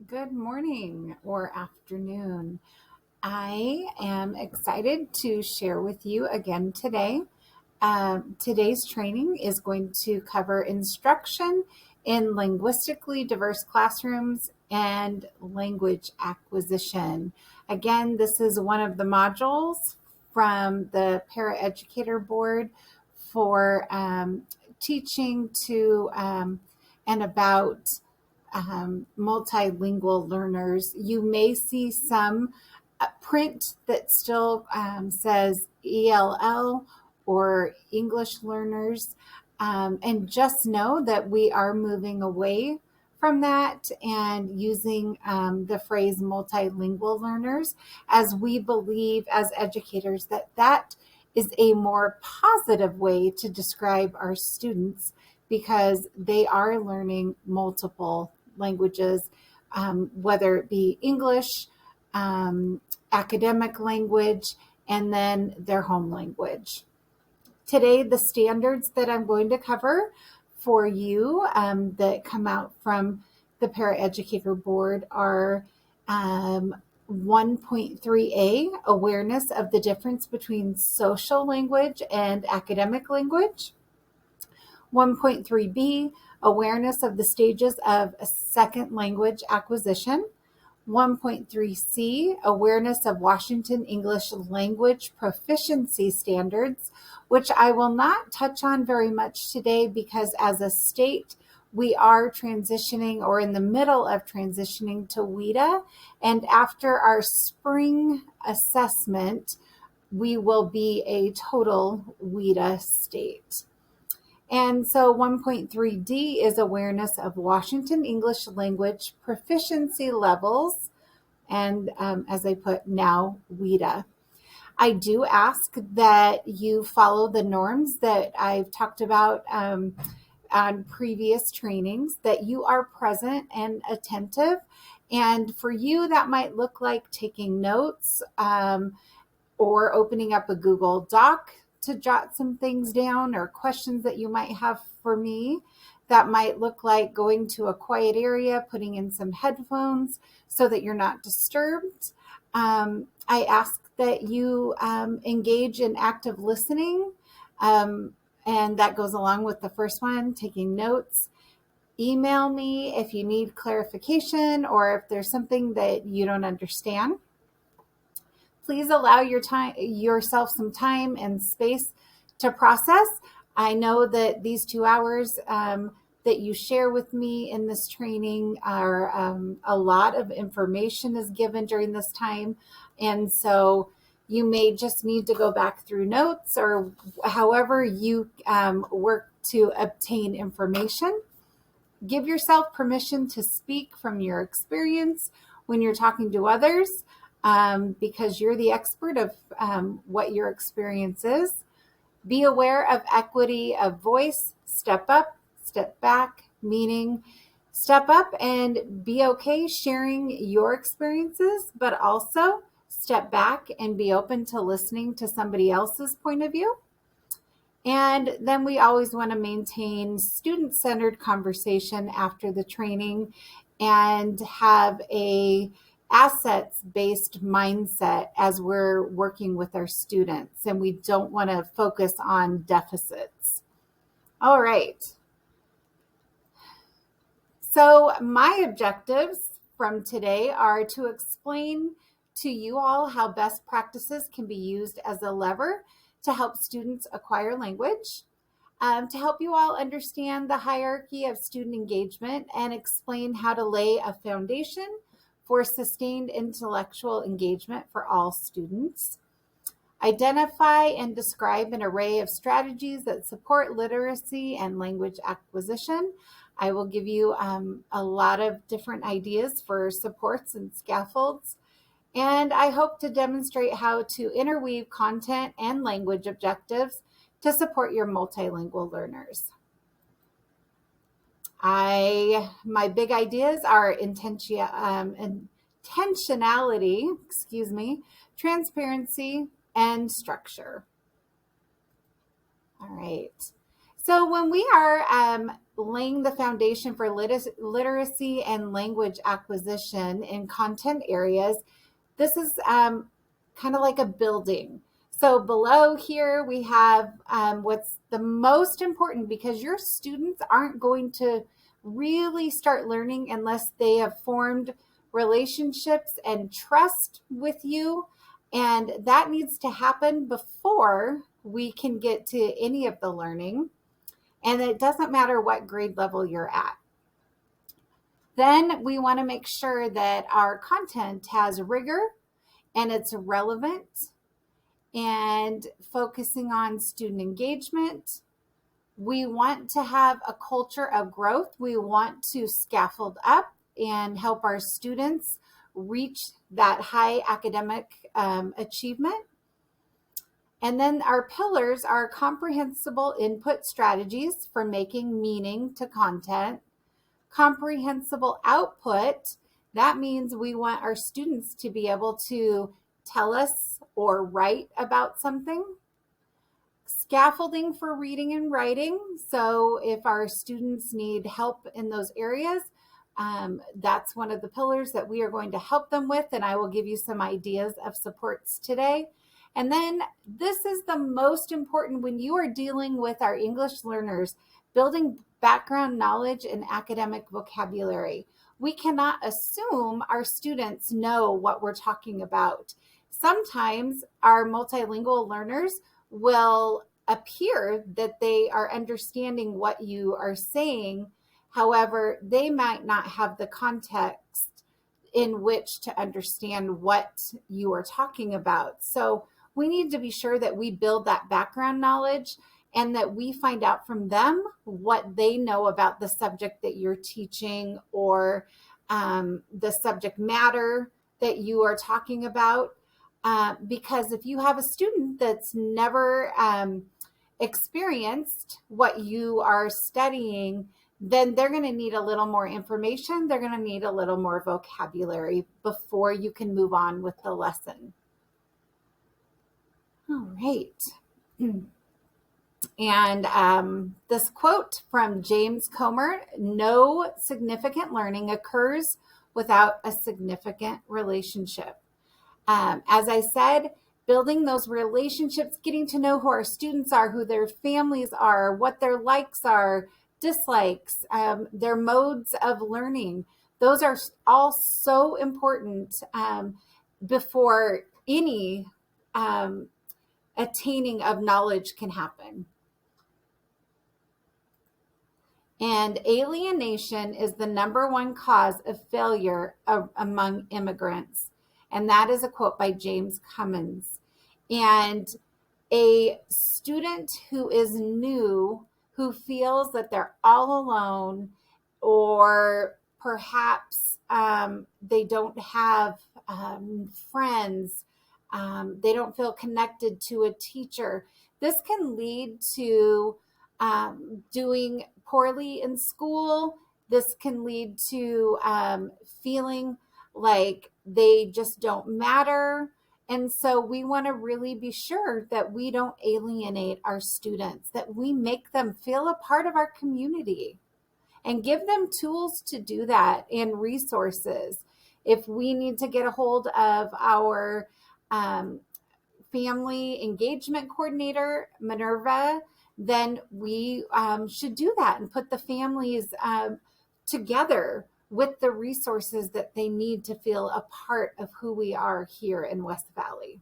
Good morning or afternoon. I am excited to share with you again today. Today's training is going to cover instruction in linguistically diverse classrooms and language acquisition. Again, this is one of the modules from the Paraeducator Board for teaching to and about multilingual learners. You may see some print that still says ELL or English learners. And just know that we are moving away from that and using the phrase multilingual learners, as we believe as educators that that is a more positive way to describe our students because they are learning multiple languages, whether it be English, academic language, and then their home language. Today, the standards that I'm going to cover for you that come out from the Paraeducator Board are 1.3a, awareness of the difference between social language and academic language. 1.3b, awareness of the stages of second language acquisition. 1.3c, awareness of Washington English language proficiency standards, which I will not touch on very much today because as a state, we are transitioning or in the middle of transitioning to WIDA. And after our spring assessment, we will be a total WIDA state. And so 1.3D is awareness of Washington English language proficiency levels. And as I put now, WIDA. I do ask that you follow the norms that I've talked about on previous trainings, that you are present and attentive. And for you, that might look like taking notes or opening up a Google Doc to jot some things down or questions that you might have for me. That might look like going to a quiet area, putting in some headphones so that you're not disturbed. I ask that you engage in active listening, and that goes along with the first one, taking notes. Email me if you need clarification or if there's something that you don't understand. Please allow yourself some time and space to process. I know that these 2 hours that you share with me in this training are a lot of information is given during this time. And so you may just need to go back through notes or however you work to obtain information. Give yourself permission to speak from your experience when you're talking to others. Because you're the expert of what your experience is. Be aware of equity of voice, step up, step back, meaning step up and be okay sharing your experiences, but also step back and be open to listening to somebody else's point of view. And then we always want to maintain student-centered conversation after the training and have a assets-based mindset as we're working with our students, and we don't want to focus on deficits. All right. So my objectives from today are to explain to you all how best practices can be used as a lever to help students acquire language, to help you all understand the hierarchy of student engagement and explain how to lay a foundation for sustained intellectual engagement for all students. Identify and describe an array of strategies that support literacy and language acquisition. I will give you a lot of different ideas for supports and scaffolds. And I hope to demonstrate how to interweave content and language objectives to support your multilingual learners. My big ideas are intentionality, transparency, and structure. All right. So when we are laying the foundation for literacy and language acquisition in content areas. This is kind of like a building. So below here we have what's the most important, because your students aren't going to really start learning unless they have formed relationships and trust with you. And that needs to happen before we can get to any of the learning. And it doesn't matter what grade level you're at. Then we want to make sure that our content has rigor and it's relevant and focusing on student engagement. We want to have a culture of growth. We want to scaffold up and help our students reach that high academic achievement. And then our pillars are comprehensible input strategies for making meaning to content, comprehensible output. That means we want our students to be able to tell us or write about something. Scaffolding for reading and writing. So if our students need help in those areas, that's one of the pillars that we are going to help them with. And I will give you some ideas of supports today. And then this is the most important when you are dealing with our English learners, building background knowledge and academic vocabulary. We cannot assume our students know what we're talking about. Sometimes our multilingual learners will appear that they are understanding what you are saying. However, they might not have the context in which to understand what you are talking about. So we need to be sure that we build that background knowledge and that we find out from them what they know about the subject that you're teaching or the subject matter that you are talking about. Because if you have a student that's never experienced what you are studying, then they're going to need a little more information. They're going to need a little more vocabulary before you can move on with the lesson. All right. And this quote from James Comer: "No significant learning occurs without a significant relationship." As I said, building those relationships, getting to know who our students are, who their families are, what their likes are, dislikes, their modes of learning. Those are all so important before any attaining of knowledge can happen. And alienation is the number one cause of failure among immigrants. And that is a quote by James Cummins. And a student who is new, who feels that they're all alone, or perhaps they don't have friends, they don't feel connected to a teacher, this can lead to doing poorly in school. This can lead to feeling like they just don't matter. And so we want to really be sure that we don't alienate our students, that we make them feel a part of our community and give them tools to do that and resources. If we need to get a hold of our family engagement coordinator, Minerva, then we should do that and put the families together with the resources that they need to feel a part of who we are here in West Valley.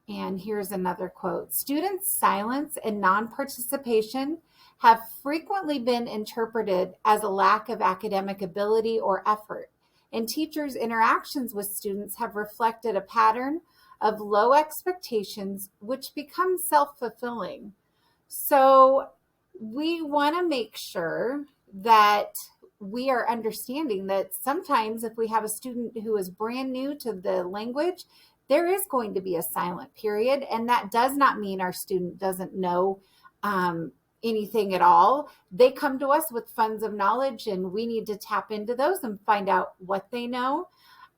And here's another quote: "Students' silence and non-participation have frequently been interpreted as a lack of academic ability or effort, and teachers' interactions with students have reflected a pattern of low expectations which become self-fulfilling." So we want to make sure that we are understanding that sometimes if we have a student who is brand new to the language, there is going to be a silent period. And that does not mean our student doesn't know anything at all. They come to us with funds of knowledge, and we need to tap into those and find out what they know.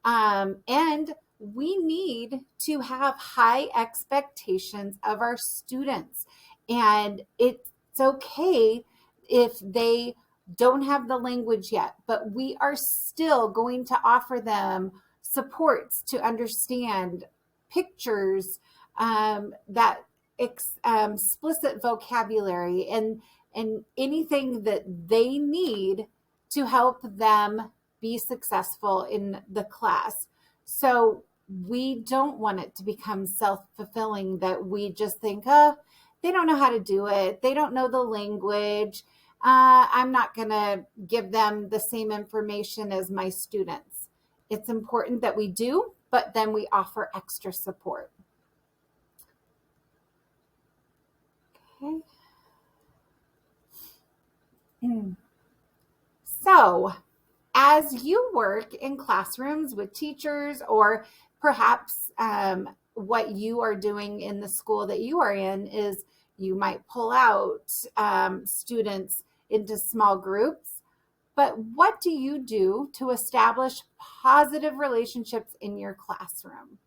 And we need to have high expectations of our students. And it's It's okay if they don't have the language yet, but we are still going to offer them supports to understand pictures, that explicit vocabulary, and anything that they need to help them be successful in the class. So we don't want it to become self-fulfilling, that we just think, oh, they don't know how to do it. They don't know the language. I'm not going to give them the same information as my students. It's important that we do, but then we offer extra support. Okay. So, as you work in classrooms with teachers, or perhaps what you are doing in the school that you are in is you might pull out students into small groups. But what do you do to establish positive relationships in your classroom?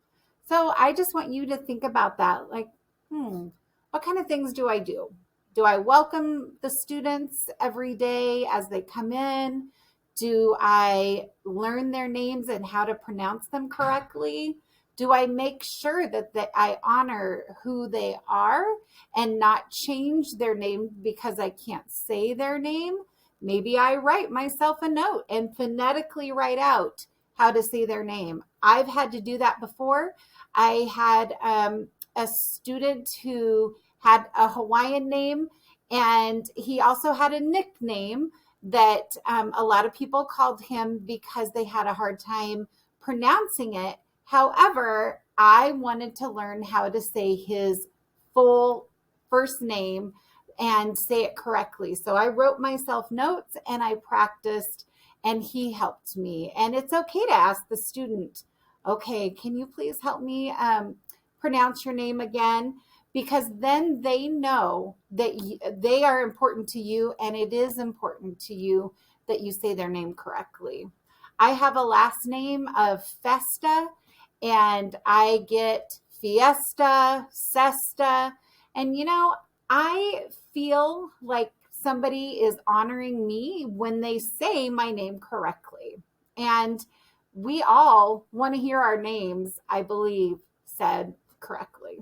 So I just want you to think about that. Like, what kind of things do I do? Do I welcome the students every day as they come in? Do I learn their names and how to pronounce them correctly? Do I make sure that I honor who they are and not change their name because I can't say their name? Maybe I write myself a note and phonetically write out how to say their name. I've had to do that before. I had a student who had a Hawaiian name, and he also had a nickname that a lot of people called him because they had a hard time pronouncing it. However, I wanted to learn how to say his full first name and say it correctly. So I wrote myself notes and I practiced, and he helped me. And it's okay to ask the student, okay, can you please help me pronounce your name again? Because then they know that they are important to you, and it is important to you that you say their name correctly. I have a last name of Festa, and I get Fiesta, Sesta, and I feel like somebody is honoring me when they say my name correctly. And we all want to hear our names, I believe, said correctly.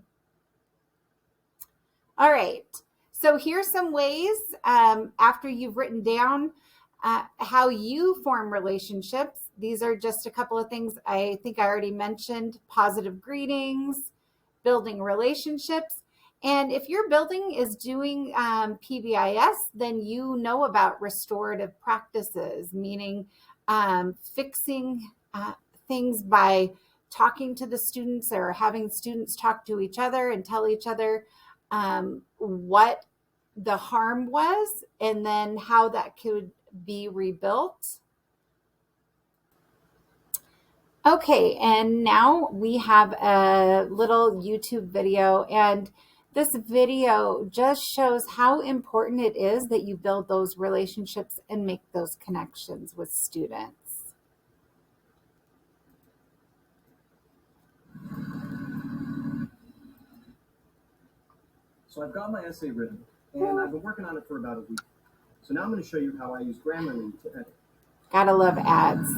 All right, so here's some ways after you've written down how you form relationships. These are just a couple of things I think I already mentioned: positive greetings, building relationships. And if your building is doing PBIS, then you know about restorative practices, meaning fixing things by talking to the students or having students talk to each other and tell each other what the harm was and then how that could be rebuilt. Okay, and now we have a little YouTube video, and this video just shows how important it is that you build those relationships and make those connections with students. So I've got my essay written, and I've been working on it for about a week. So now I'm going to show you how I use Grammarly to edit. Gotta love ads.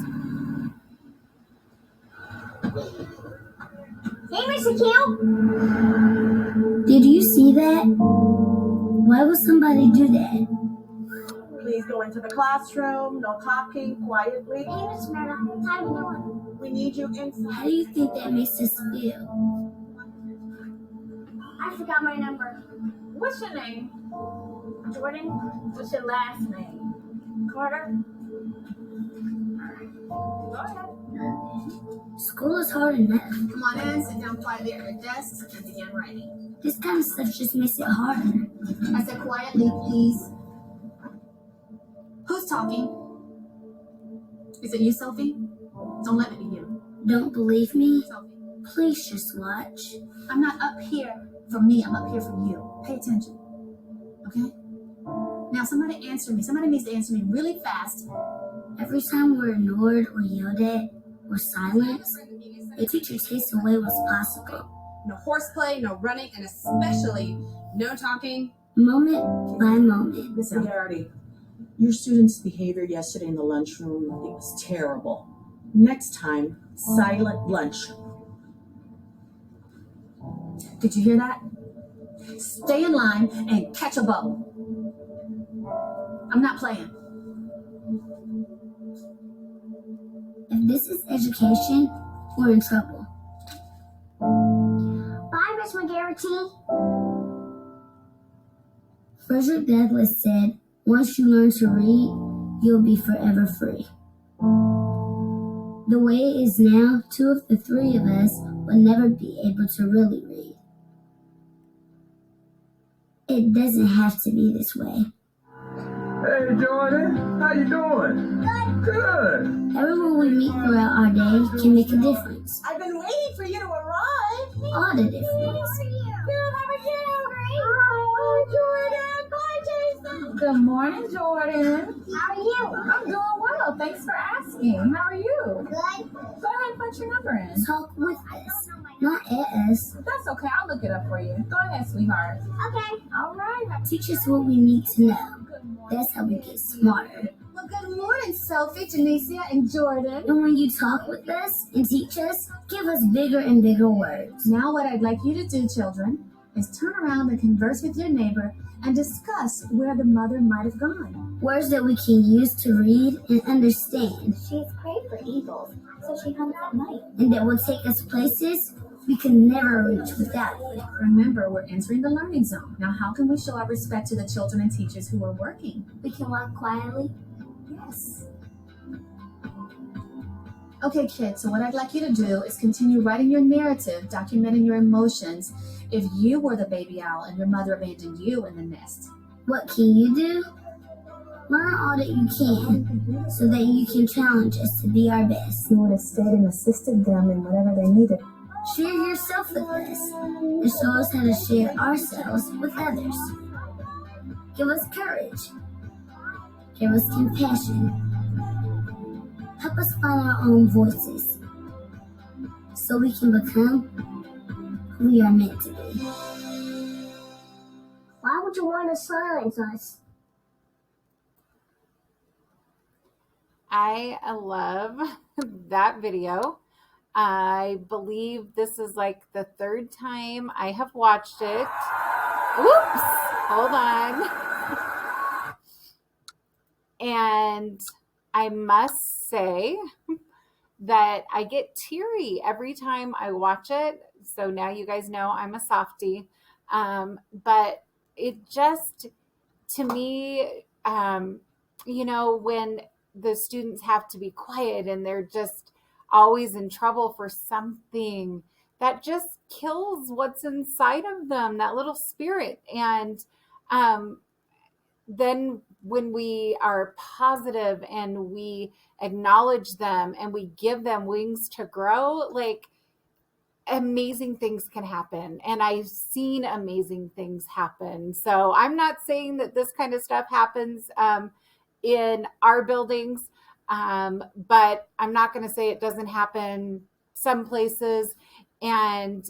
Hey, Mr. Kale. Did you see that? Why would somebody do that? Please go into the classroom. No talking. Quietly. Hey, Miss Murdoch. How you doing? We need you inside. How do you think that makes us feel? I forgot my number. What's your name? Jordan? What's your last name? Carter? Go ahead. School is hard enough. Come on in. Sit down quietly at your desk and begin writing. This kind of stuff just makes it harder. I said quietly, please. Who's talking? Is it you, Sophie? Don't let it be you. Don't believe me? Sophie. Please just watch. I'm not up here for me. I'm up here for you. Pay attention. Okay? Now somebody answer me. Somebody needs to answer me really fast. Every time we're ignored or yelled at or silenced, the teacher takes away what's possible. No horseplay, no running, and especially no talking moment by moment. Listen, your students' behavior yesterday in the lunchroom, it was terrible. Next time, silent lunch. Did you hear that? Stay in line and catch a bubble. I'm not playing. If this is education, we're in trouble. Bye, Miss McGarity. Frederick Douglass said, once you learn to read, you'll be forever free. The way it is now, 2 of the 3 of us will never be able to really read. It doesn't have to be this way. Hey, Jordan, how you doing? Good. Everyone we meet throughout our day can make a difference. I've been waiting for you to arrive. All the difference. Good, how are you? Oh, Jordan. Bye, Jason. Good morning, Jordan. How are you? I'm doing well. Thanks for asking. How are you? Good. Go ahead and put your number in. Talk with us, not at us. That's okay. I'll look it up for you. Go ahead, sweetheart. Okay. All right. Teach us what we need to know. That's how we get smarter. Well, good morning, Sophie, Janicia, and Jordan. And when you talk with us and teach us, give us bigger and bigger words. Now what I'd like you to do, children, is turn around and converse with your neighbor and discuss where the mother might have gone. Words that we can use to read and understand. She's great for eagles, so she comes at night. And that will take us places we can never reach without it. Remember, we're entering the learning zone. Now, how can we show our respect to the children and teachers who are working? We can walk quietly. Yes. Okay, kids, so what I'd like you to do is continue writing your narrative, documenting your emotions if you were the baby owl and your mother abandoned you in the nest. What can you do? Learn all that you can so that you can challenge us to be our best. You would have stayed and assisted them in whatever they needed. Share yourself with us and show us how to share ourselves with others. Give us courage. Give us compassion. Help us find our own voices so we can become who we are meant to be. Why would you want to silence us? I love that video. I believe this is like the 3rd time I have watched it. Whoops, hold on. And I must say that I get teary every time I watch it. So now you guys know I'm a softie. But it just, to me, when the students have to be quiet and they're just always in trouble for something, that just kills what's inside of them, that little spirit. And then when we are positive and we acknowledge them and we give them wings to grow, like, amazing things can happen. And I've seen amazing things happen. So I'm not saying that this kind of stuff happens in our buildings, but I'm not going to say it doesn't happen some places. And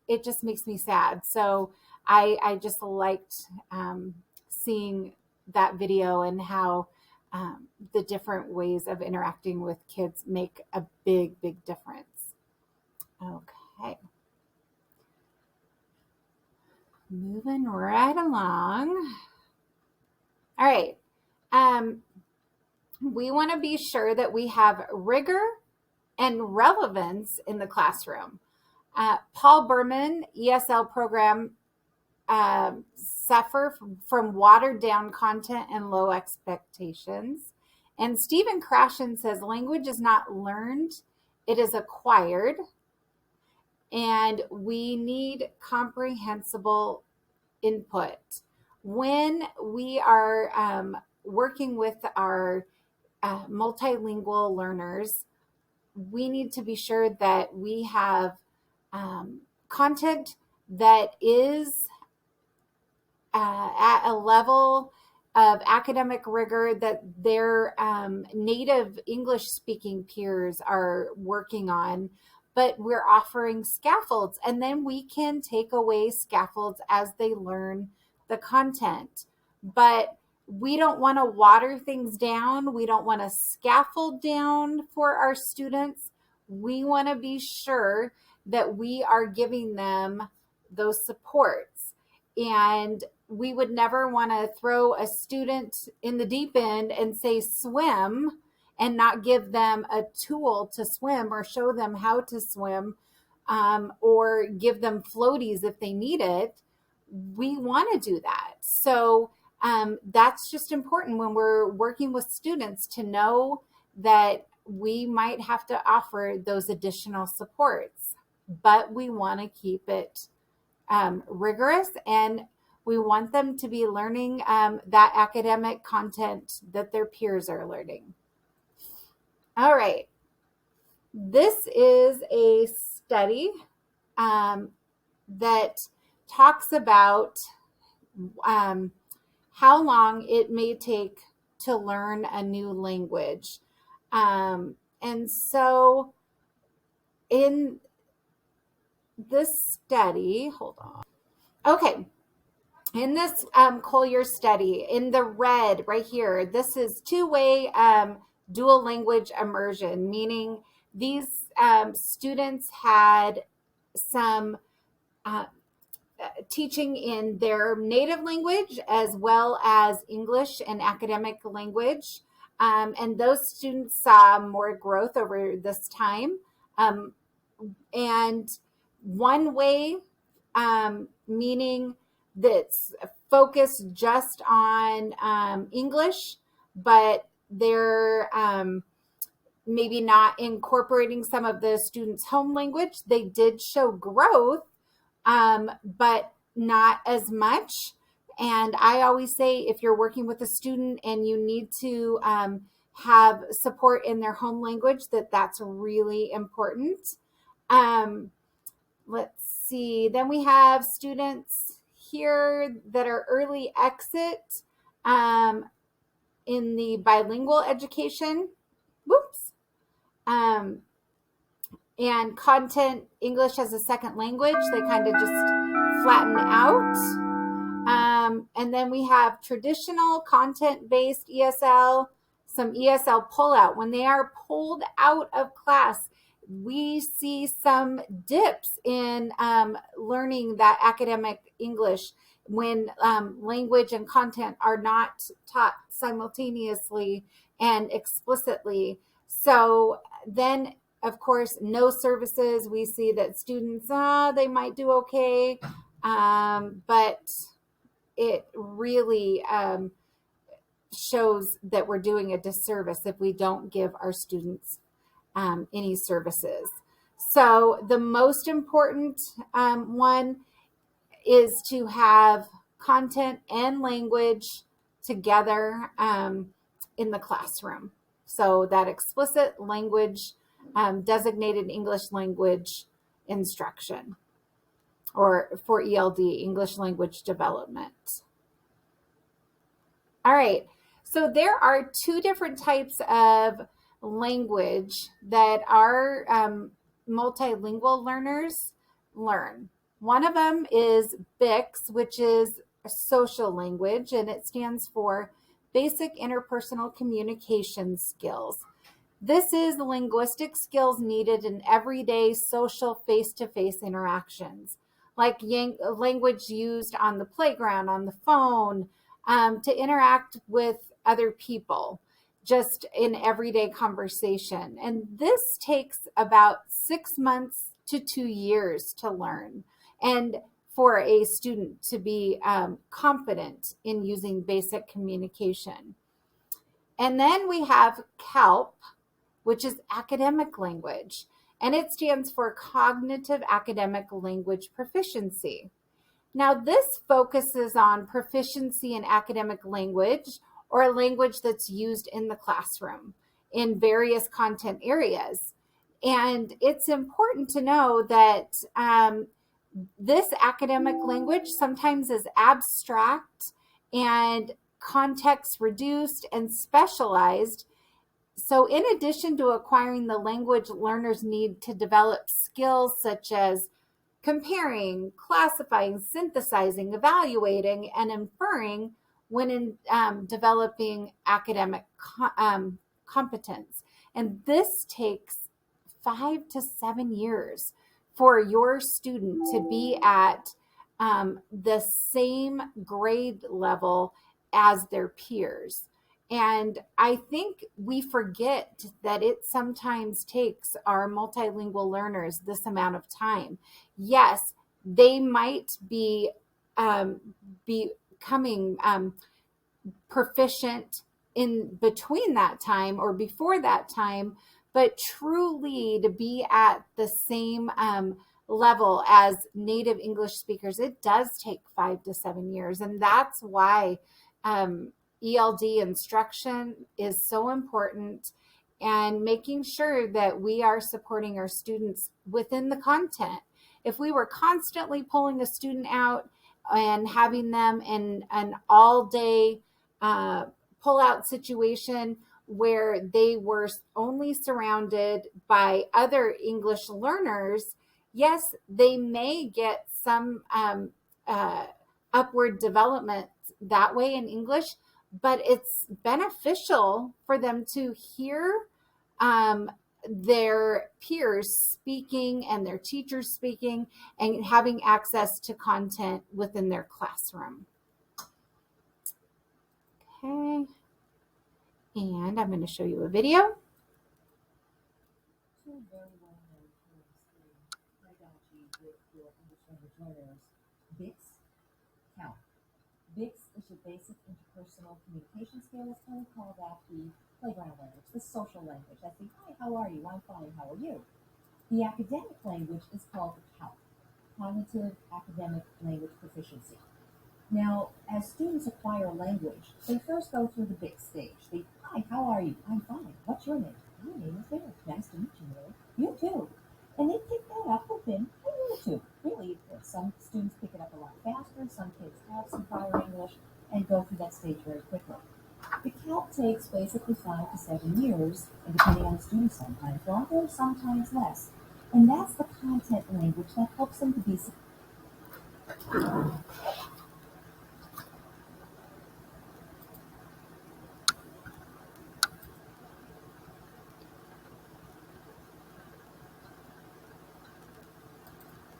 it just makes me sad. So I just liked seeing that video and how the different ways of interacting with kids make a big, big difference. Okay. Moving right along. All right. We want to be sure that we have rigor and relevance in the classroom. Paul Berman, ESL program, suffer from watered down content and low expectations. And Stephen Krashen says language is not learned, it is acquired. And we need comprehensible input. When we are working with our multilingual learners, we need to be sure that we have content that is at a level of academic rigor that their native English speaking peers are working on, but we're offering scaffolds, and then we can take away scaffolds as they learn the content, but we don't want to water things down. We don't want to scaffold down for our students. We want to be sure that we are giving them those supports. And we would never want to throw a student in the deep end and say swim and not give them a tool to swim or show them how to swim, or give them floaties if they need it. We want to do that. So that's just important when we're working with students to know that we might have to offer those additional supports, but we want to keep it rigorous, and we want them to be learning that academic content that their peers are learning. All right. This is a study that talks about how long it may take to learn a new language. And so in this study, hold on. Okay. In this Collier study, in the red right here, this is two-way dual language immersion, meaning these students had some teaching in their native language as well as English and academic language. And those students saw more growth over this time. And one way, meaning that's focused just on English, but they're maybe not incorporating some of the students' home language. They did show growth, but not as much. And I always say, if you're working with a student and you need to have support in their home language, that's really important. Let's see. Then we have students here that are early exit in the bilingual education. Whoops. And content English as a second language, they kind of just flatten out. And then we have traditional content-based ESL, some ESL pullout. When they are pulled out of class, we see some dips in learning that academic English when language and content are not taught simultaneously and explicitly. So then, of course, no services. We see that students, they might do okay, but it really shows that we're doing a disservice if we don't give our students any services. So the most important one is to have content and language together in the classroom. So that explicit language, designated English language instruction, or for ELD, English language development. All right, so there are two different types of language that our multilingual learners learn. One of them is BICS, which is a social language, and it stands for Basic Interpersonal Communication Skills. This is the linguistic skills needed in everyday social face-to-face interactions, like language used on the playground, on the phone, to interact with other people, just in everyday conversation. And this takes about 6 months to 2 years to learn, and for a student to be confident in using basic communication. And then we have CALP, which is academic language, and it stands for Cognitive Academic Language Proficiency. Now, this focuses on proficiency in academic language, or a language that's used in the classroom in various content areas. And it's important to know that this academic language sometimes is abstract and context reduced and specialized. So in addition to acquiring the language, learners need to develop skills such as comparing, classifying, synthesizing, evaluating, and inferring when developing academic competence. And this takes 5 to 7 years for your student to be at the same grade level as their peers. And I think we forget that it sometimes takes our multilingual learners this amount of time. Yes, they might be becoming proficient in between that time or before that time, but truly to be at the same level as native English speakers, it does take 5 to 7 years. And that's why ELD instruction is so important, and making sure that we are supporting our students within the content. If we were constantly pulling a student out and having them in an all-day pull-out situation where they were only surrounded by other English learners, yes, they may get some upward development that way in English, but it's beneficial for them to hear their peers speaking and their teachers speaking and having access to content within their classroom. Okay, and I'm going to show you a video. Two very well-known terms in pedagogy with your English language learners: BICS, count. BICS is your basic interpersonal communication skills, and we call that the playground language, the social language. That's the hi, how are you? I'm fine, how are you? The academic language is called the CALP, cognitive academic language proficiency. Now, as students acquire language, they first go through the BICS stage. The hi, how are you? I'm fine. What's your name? My name is Mary. Nice to meet you, Mary. You too. And they pick that up within a year or two. Really, some students pick it up a lot faster. Some kids have some prior English and go through that stage very quickly. The CALP takes basically 5 to 7 years, and depending on the student, sometimes longer, sometimes less. And that's the content language that helps them to be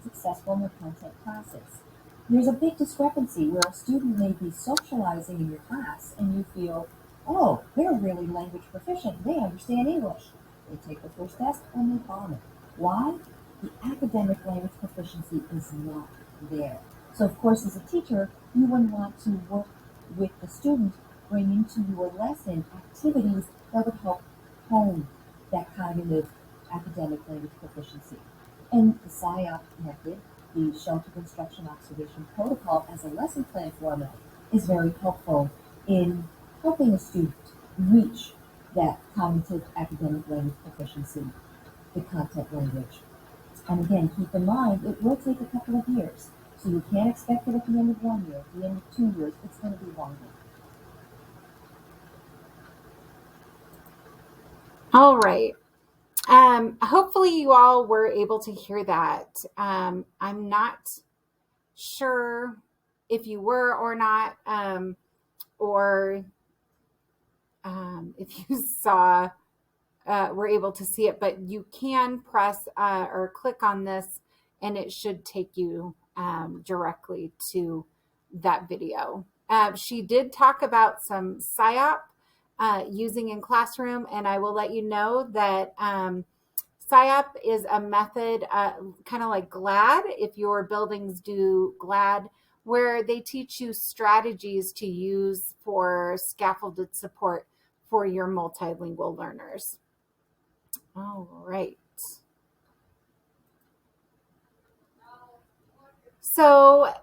successful in their content classes. There's a big discrepancy where a student may be socializing in your class and you feel, oh, they're really language proficient, they understand English. They take the first test and they bomb it. Why? The academic language proficiency is not there. So of course, as a teacher, you would want to work with the student, bring into your lesson activities that would help hone that cognitive academic language proficiency. And the SIOP method, the Sheltered Instruction Observation Protocol, as a lesson plan format, is very helpful in helping a student reach that cognitive academic language proficiency, the content language. And again, keep in mind, it will take a couple of years. So you can't expect it at the end of 1 year, at the end of 2 years, it's going to be longer. All right. Hopefully you all were able to hear that. I'm not sure if you were or not, or if you saw, were able to see it, but you can press or click on this and it should take you directly to that video. She did talk about some SIOP using in classroom, and I will let you know that SIOP is a method kind of like GLAD, if your buildings do GLAD, where they teach you strategies to use for scaffolded support for your multilingual learners. All right. So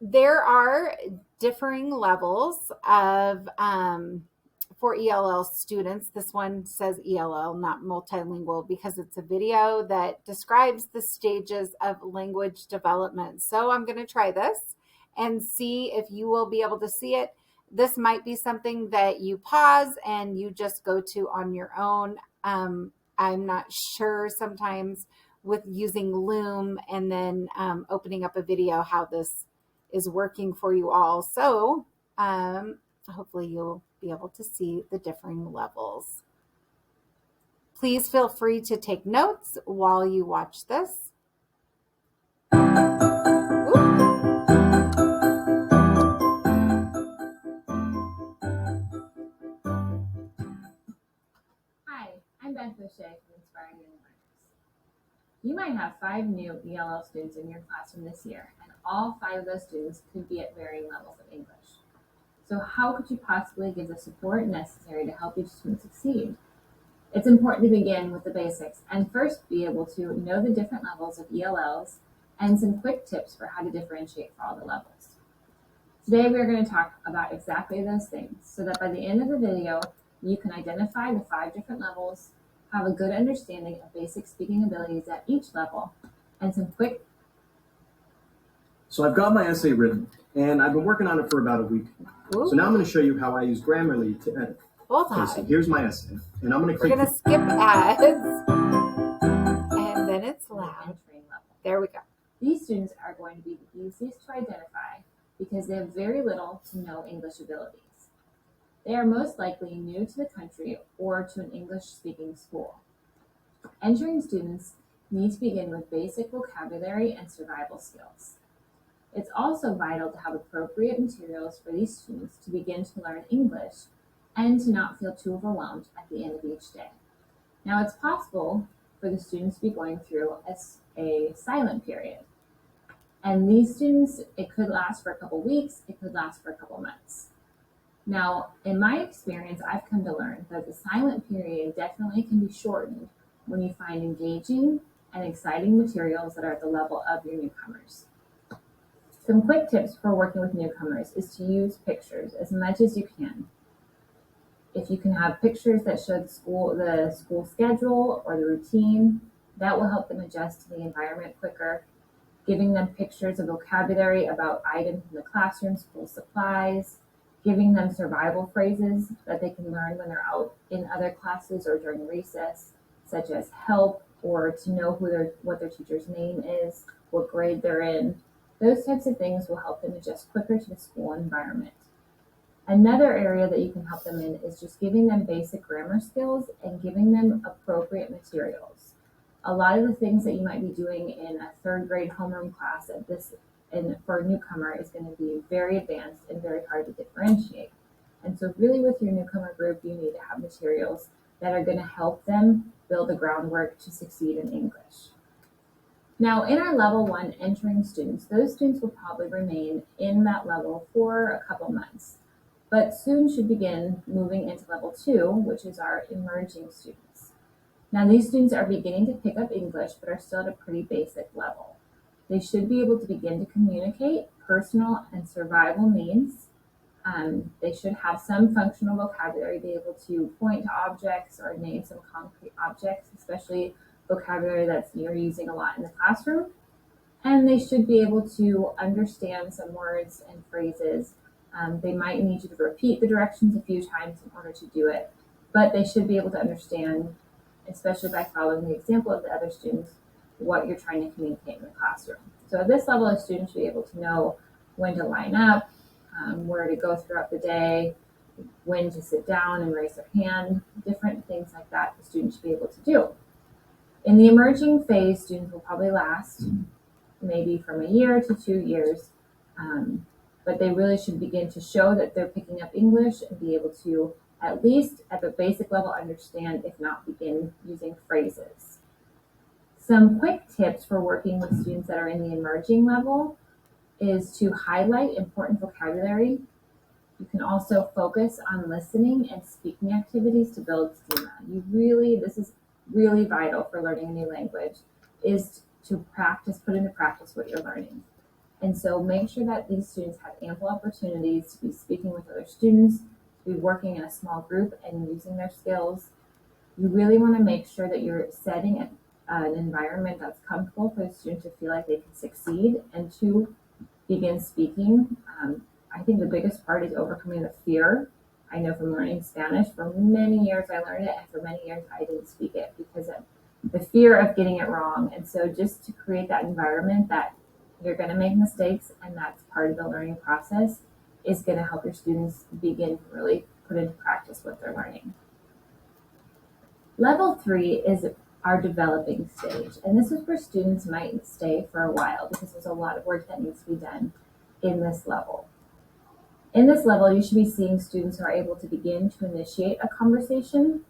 there are differing levels of for ELL students. This one says ELL, not multilingual, because it's a video that describes the stages of language development. So I'm going to try this and see if you will be able to see it. This might be something that you pause and you just go to on your own. I'm not sure sometimes with using Loom and then opening up a video how this is working for you all. So hopefully you'll be able to see the differing levels. Please feel free to take notes while you watch this. Hi, I'm Beth Boucher from Inspiring Young Learners. You might have 5 new ELL students in your classroom this year, and all 5 of those students could be at varying levels of English. So how could you possibly give the support necessary to help each student succeed? It's important to begin with the basics and first be able to know the different levels of ELLs and some quick tips for how to differentiate for all the levels. Today we are going to talk about exactly those things so that by the end of the video you can identify the 5 different levels, have a good understanding of basic speaking abilities at each level, and some quick. So I've got my essay written, and I've been working on it for about a week. So now I'm going to show you how I use Grammarly to edit. Hold Okay, on. so here's my essay, and I'm going to We're click. going to skip ads, and then it's loud. Entering level. There we go. These students are going to be the easiest to identify because they have very little to no English abilities. They are most likely new to the country or to an English-speaking school. Entering students need to begin with basic vocabulary and survival skills. It's also vital to have appropriate materials for these students to begin to learn English and to not feel too overwhelmed at the end of each day. Now, it's possible for the students to be going through a silent period. And these students, it could last for a couple weeks, it could last for a couple months. Now, in my experience, I've come to learn that the silent period definitely can be shortened when you find engaging and exciting materials that are at the level of your newcomers. Some quick tips for working with newcomers is to use pictures as much as you can. If you can have pictures that show the school schedule or the routine, that will help them adjust to the environment quicker. Giving them pictures of vocabulary about items in the classroom, school supplies, giving them survival phrases that they can learn when they're out in other classes or during recess, such as help or to know what their teacher's name is, what grade they're in. Those types of things will help them adjust quicker to the school environment. Another area that you can help them in is just giving them basic grammar skills and giving them appropriate materials. A lot of the things that you might be doing in a 3rd grade homeroom class for a newcomer is going to be very advanced and very hard to differentiate. And so really with your newcomer group, you need to have materials that are going to help them build the groundwork to succeed in English. Now, in our level 1 entering students, those students will probably remain in that level for a couple months, but soon should begin moving into level 2, which is our emerging students. Now, these students are beginning to pick up English, but are still at a pretty basic level. They should be able to begin to communicate personal and survival needs. They should have some functional vocabulary, be able to point to objects or name some concrete objects, especially vocabulary that you're using a lot in the classroom. And they should be able to understand some words and phrases. They might need you to repeat the directions a few times in order to do it, but they should be able to understand, especially by following the example of the other students, what you're trying to communicate in the classroom. So at this level, a student should be able to know when to line up, where to go throughout the day, when to sit down and raise their hand, different things like that the student should be able to do. In the emerging phase, students will probably last maybe from a year to 2 years, but they really should begin to show that they're picking up English and be able to, at least at the basic level, understand, if not begin using phrases. Some quick tips for working with students that are in the emerging level is to highlight important vocabulary. You can also focus on listening and speaking activities to build schema. This is really vital for learning a new language, is to put into practice what you're learning. And so make sure that these students have ample opportunities to be speaking with other students, to be working in a small group and using their skills. You really want to make sure that you're setting an environment that's comfortable for the student to feel like they can succeed and to begin speaking. I think the biggest part is overcoming the fear. I know from learning Spanish, for many years I learned it, and for many years I didn't speak it because the fear of getting it wrong. And so just to create that environment that you're going to make mistakes and that's part of the learning process is going to help your students begin to really put into practice what they're learning. Level 3 is our developing stage. And this is where students might stay for a while because there's a lot of work that needs to be done in this level. In this level, you should be seeing students who are able to begin to initiate a conversation.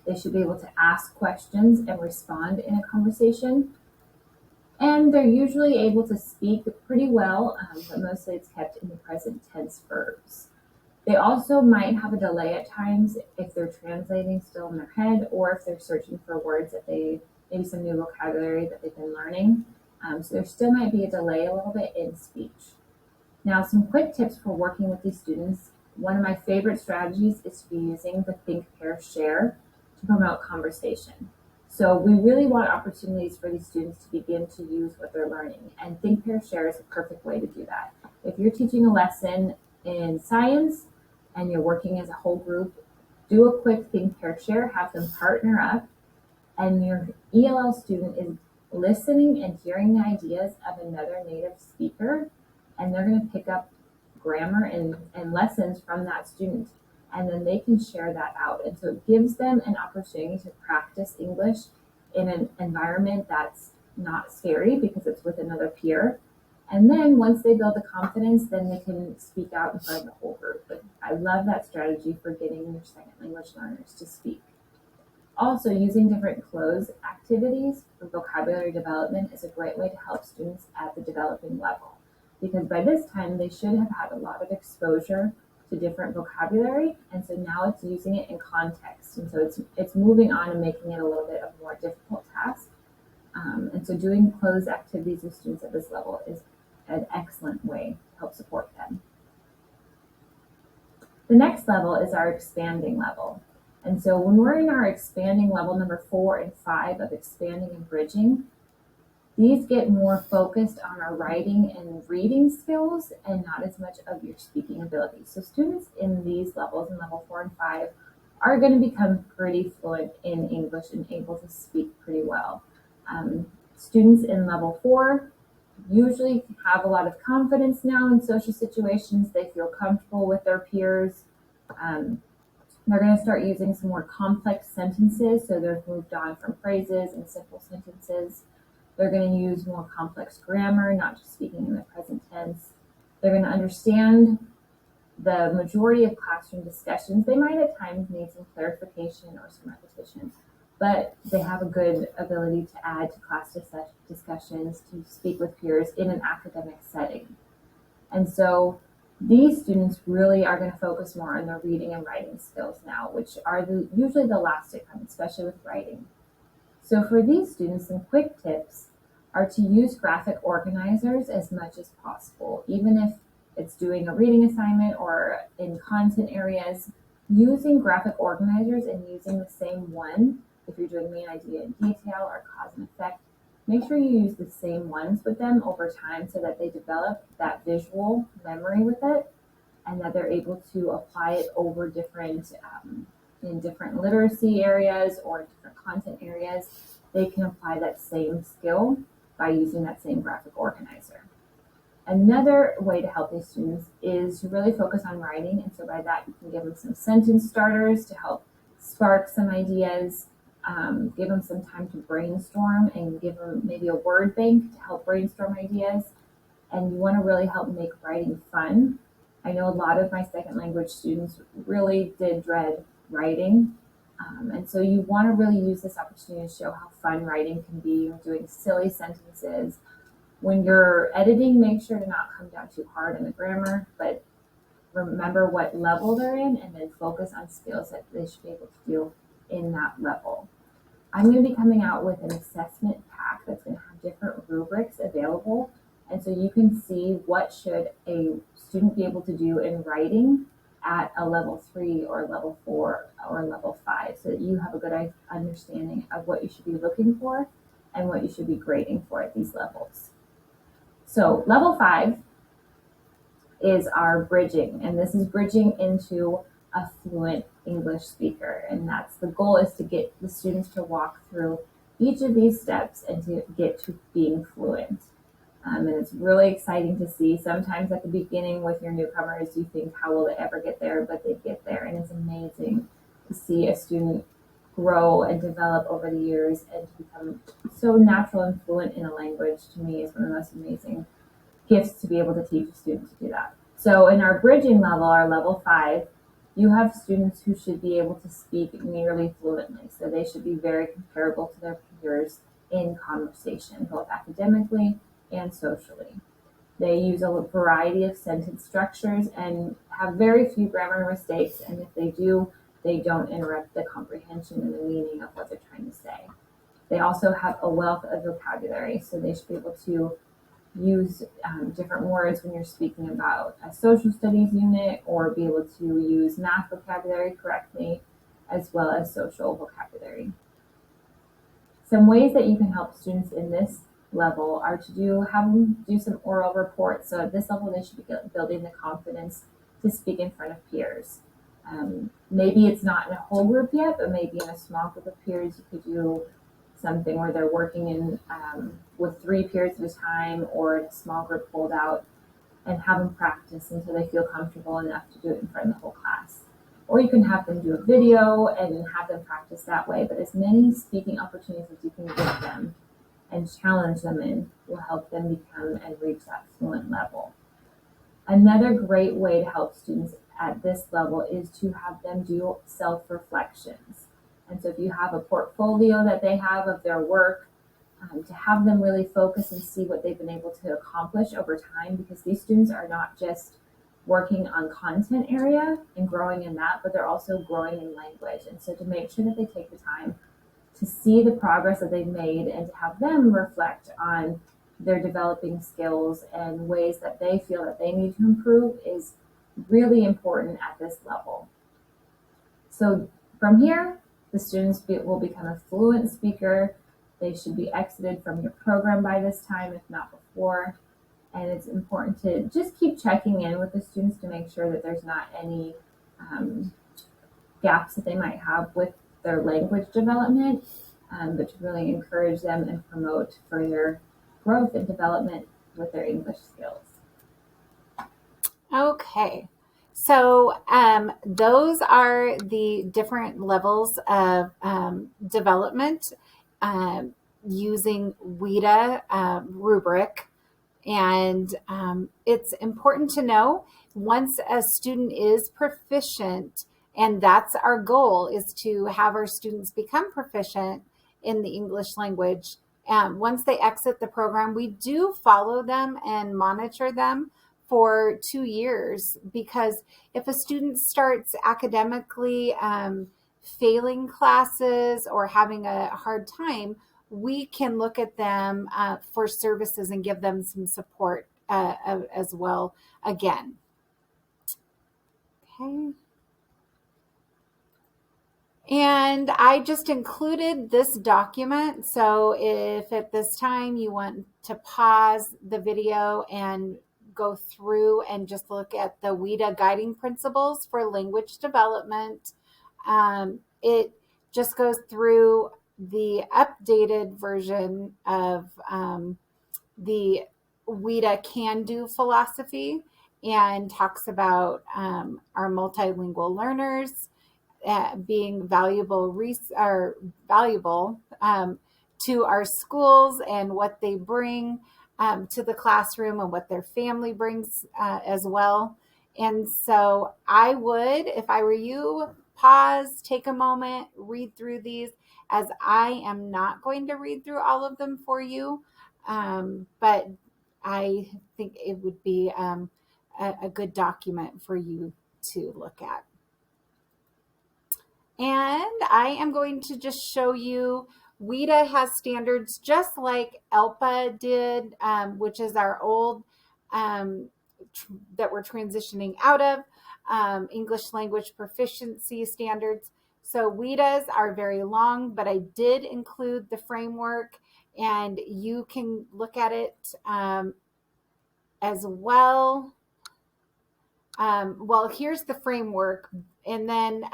They should be able to ask questions and respond in a conversation. And they're usually able to speak pretty well, but mostly it's kept in the present tense verbs. They also might have a delay at times if they're translating still in their head or if they're searching for words that maybe some new vocabulary that they've been learning. So there still might be a delay a little bit in speech. Now, some quick tips for working with these students. One of my favorite strategies is to be using the think, pair, share to promote conversation. So we really want opportunities for these students to begin to use what they're learning. And think, pair, share is a perfect way to do that. If you're teaching a lesson in science and you're working as a whole group, do a quick think, pair, share, have them partner up, and your ELL student is listening and hearing the ideas of another native speaker, and they're going to pick up grammar and lessons from that student, and then they can share that out. And so it gives them an opportunity to practice English in an environment that's not scary because it's with another peer. And then once they build the confidence, then they can speak out in front of the whole group. But I love that strategy for getting your second language learners to speak. Also, using different close activities for vocabulary development is a great way to help students at the developing level, because by this time they should have had a lot of exposure to different vocabulary, and so now it's using it in context, and so it's moving on and making it a little bit of a more difficult task. And so doing close activities with students at this level is an excellent way to help support them. The next level is our expanding level. And so when we're in our expanding level, number 4 and 5 of expanding and bridging, these get more focused on our writing and reading skills and not as much of your speaking ability. So students in these levels, in level 4 and 5, are going to become pretty fluent in English and able to speak pretty well. Students in level 4 usually have a lot of confidence now in social situations. They feel comfortable with their peers. They're going to start using some more complex sentences, so they've moved on from phrases and simple sentences. They're going to use more complex grammar, not just speaking in the present tense. They're going to understand the majority of classroom discussions. They might at times need some clarification or some repetition, but they have a good ability to add to class discussions, to speak with peers in an academic setting. And so these students really are going to focus more on their reading and writing skills now, which are usually the last to come, especially with writing. So for these students, some quick tips are to use graphic organizers as much as possible, even if it's doing a reading assignment or in content areas. Using graphic organizers and using the same one, if you're doing main idea and detail or cause and effect, make sure you use the same ones with them over time so that they develop that visual memory with it and that they're able to apply it over different, in different literacy areas or different content areas. They can apply that same skill by using that same graphic organizer. Another way to help these students is to really focus on writing, and so by that you can give them some sentence starters to help spark some ideas. Give them some time to brainstorm and give them maybe a word bank to help brainstorm ideas. And you want to really help make writing fun. I know a lot of my second language students really did dread writing. And so you want to really use this opportunity to show how fun writing can be. You're doing silly sentences. When you're editing, make sure to not come down too hard on the grammar, but remember what level they're in and then focus on skills that they should be able to do in that level. I'm going to be coming out with an assessment pack that's going to have different rubrics available. And so you can see what should a student be able to do in writing at a level 3 or level 4 or level 5, so that you have a good understanding of what you should be looking for and what you should be grading for at these levels. So level 5 is our bridging, and this is bridging into a fluent English speaker. And that's the goal, is to get the students to walk through each of these steps and to get to being fluent. And it's really exciting to see. Sometimes at the beginning with your newcomers, you think, how will they ever get there? But they get there. And it's amazing to see a student grow and develop over the years and to become so natural and fluent in a language. To me, is one of the most amazing gifts to be able to teach a student to do that. So in our bridging level, our level 5, you have students who should be able to speak nearly fluently. So they should be very comparable to their peers in conversation, both academically and socially. They use a variety of sentence structures and have very few grammar mistakes. And if they do, they don't interrupt the comprehension and the meaning of what they're trying to say. They also have a wealth of vocabulary, so they should be able to use different words when you're speaking about a social studies unit, or be able to use math vocabulary correctly, as well as social vocabulary. Some ways that you can help students in this level are to have them do some oral reports. So at this level, they should be building the confidence to speak in front of peers. Maybe it's not in a whole group yet, but maybe in a small group of peers, you could do something where they're working in with 3 peers at a time, or a small group pulled out, and have them practice until they feel comfortable enough to do it in front of the whole class. Or you can have them do a video and have them practice that way. But as many speaking opportunities as you can give them and challenge them in will help them become and reach that fluent level. Another great way to help students at this level is to have them do self-reflections. And so if you have a portfolio that they have of their work, to have them really focus and see what they've been able to accomplish over time, because these students are not just working on content area and growing in that, but they're also growing in language. And so to make sure that they take the time to see the progress that they've made and to have them reflect on their developing skills and ways that they feel that they need to improve is really important at this level. So from here, the students will become a fluent speaker. They should be exited from your program by this time, if not before. And it's important to just keep checking in with the students to make sure that there's not any gaps that they might have with their language development, but to really encourage them and promote further growth and development with their English skills. Okay, so those are the different levels of development using WIDA rubric. And it's important to know, once a student is proficient, and that's our goal, is to have our students become proficient in the English language. Once they exit the program, we do follow them and monitor them for 2 years, because if a student starts academically failing classes or having a hard time, we can look at them for services and give them some support as well again. Okay. And I just included this document. So if at this time you want to pause the video and go through and just look at the WIDA guiding principles for language development, it just goes through the updated version of the WIDA can-do philosophy, and talks about our multilingual learners being valuable to our schools and what they bring to the classroom and what their family brings as well. And so I would, if I were you, pause, take a moment, read through these, as I am not going to read through all of them for you. But I think it would be a good document for you to look at. And I am going to just show you, WIDA has standards just like ELPA did, which is our old that we're transitioning out of, English language proficiency standards. So WIDAs are very long, but I did include the framework, and you can look at it as well. Well, here's the framework, and then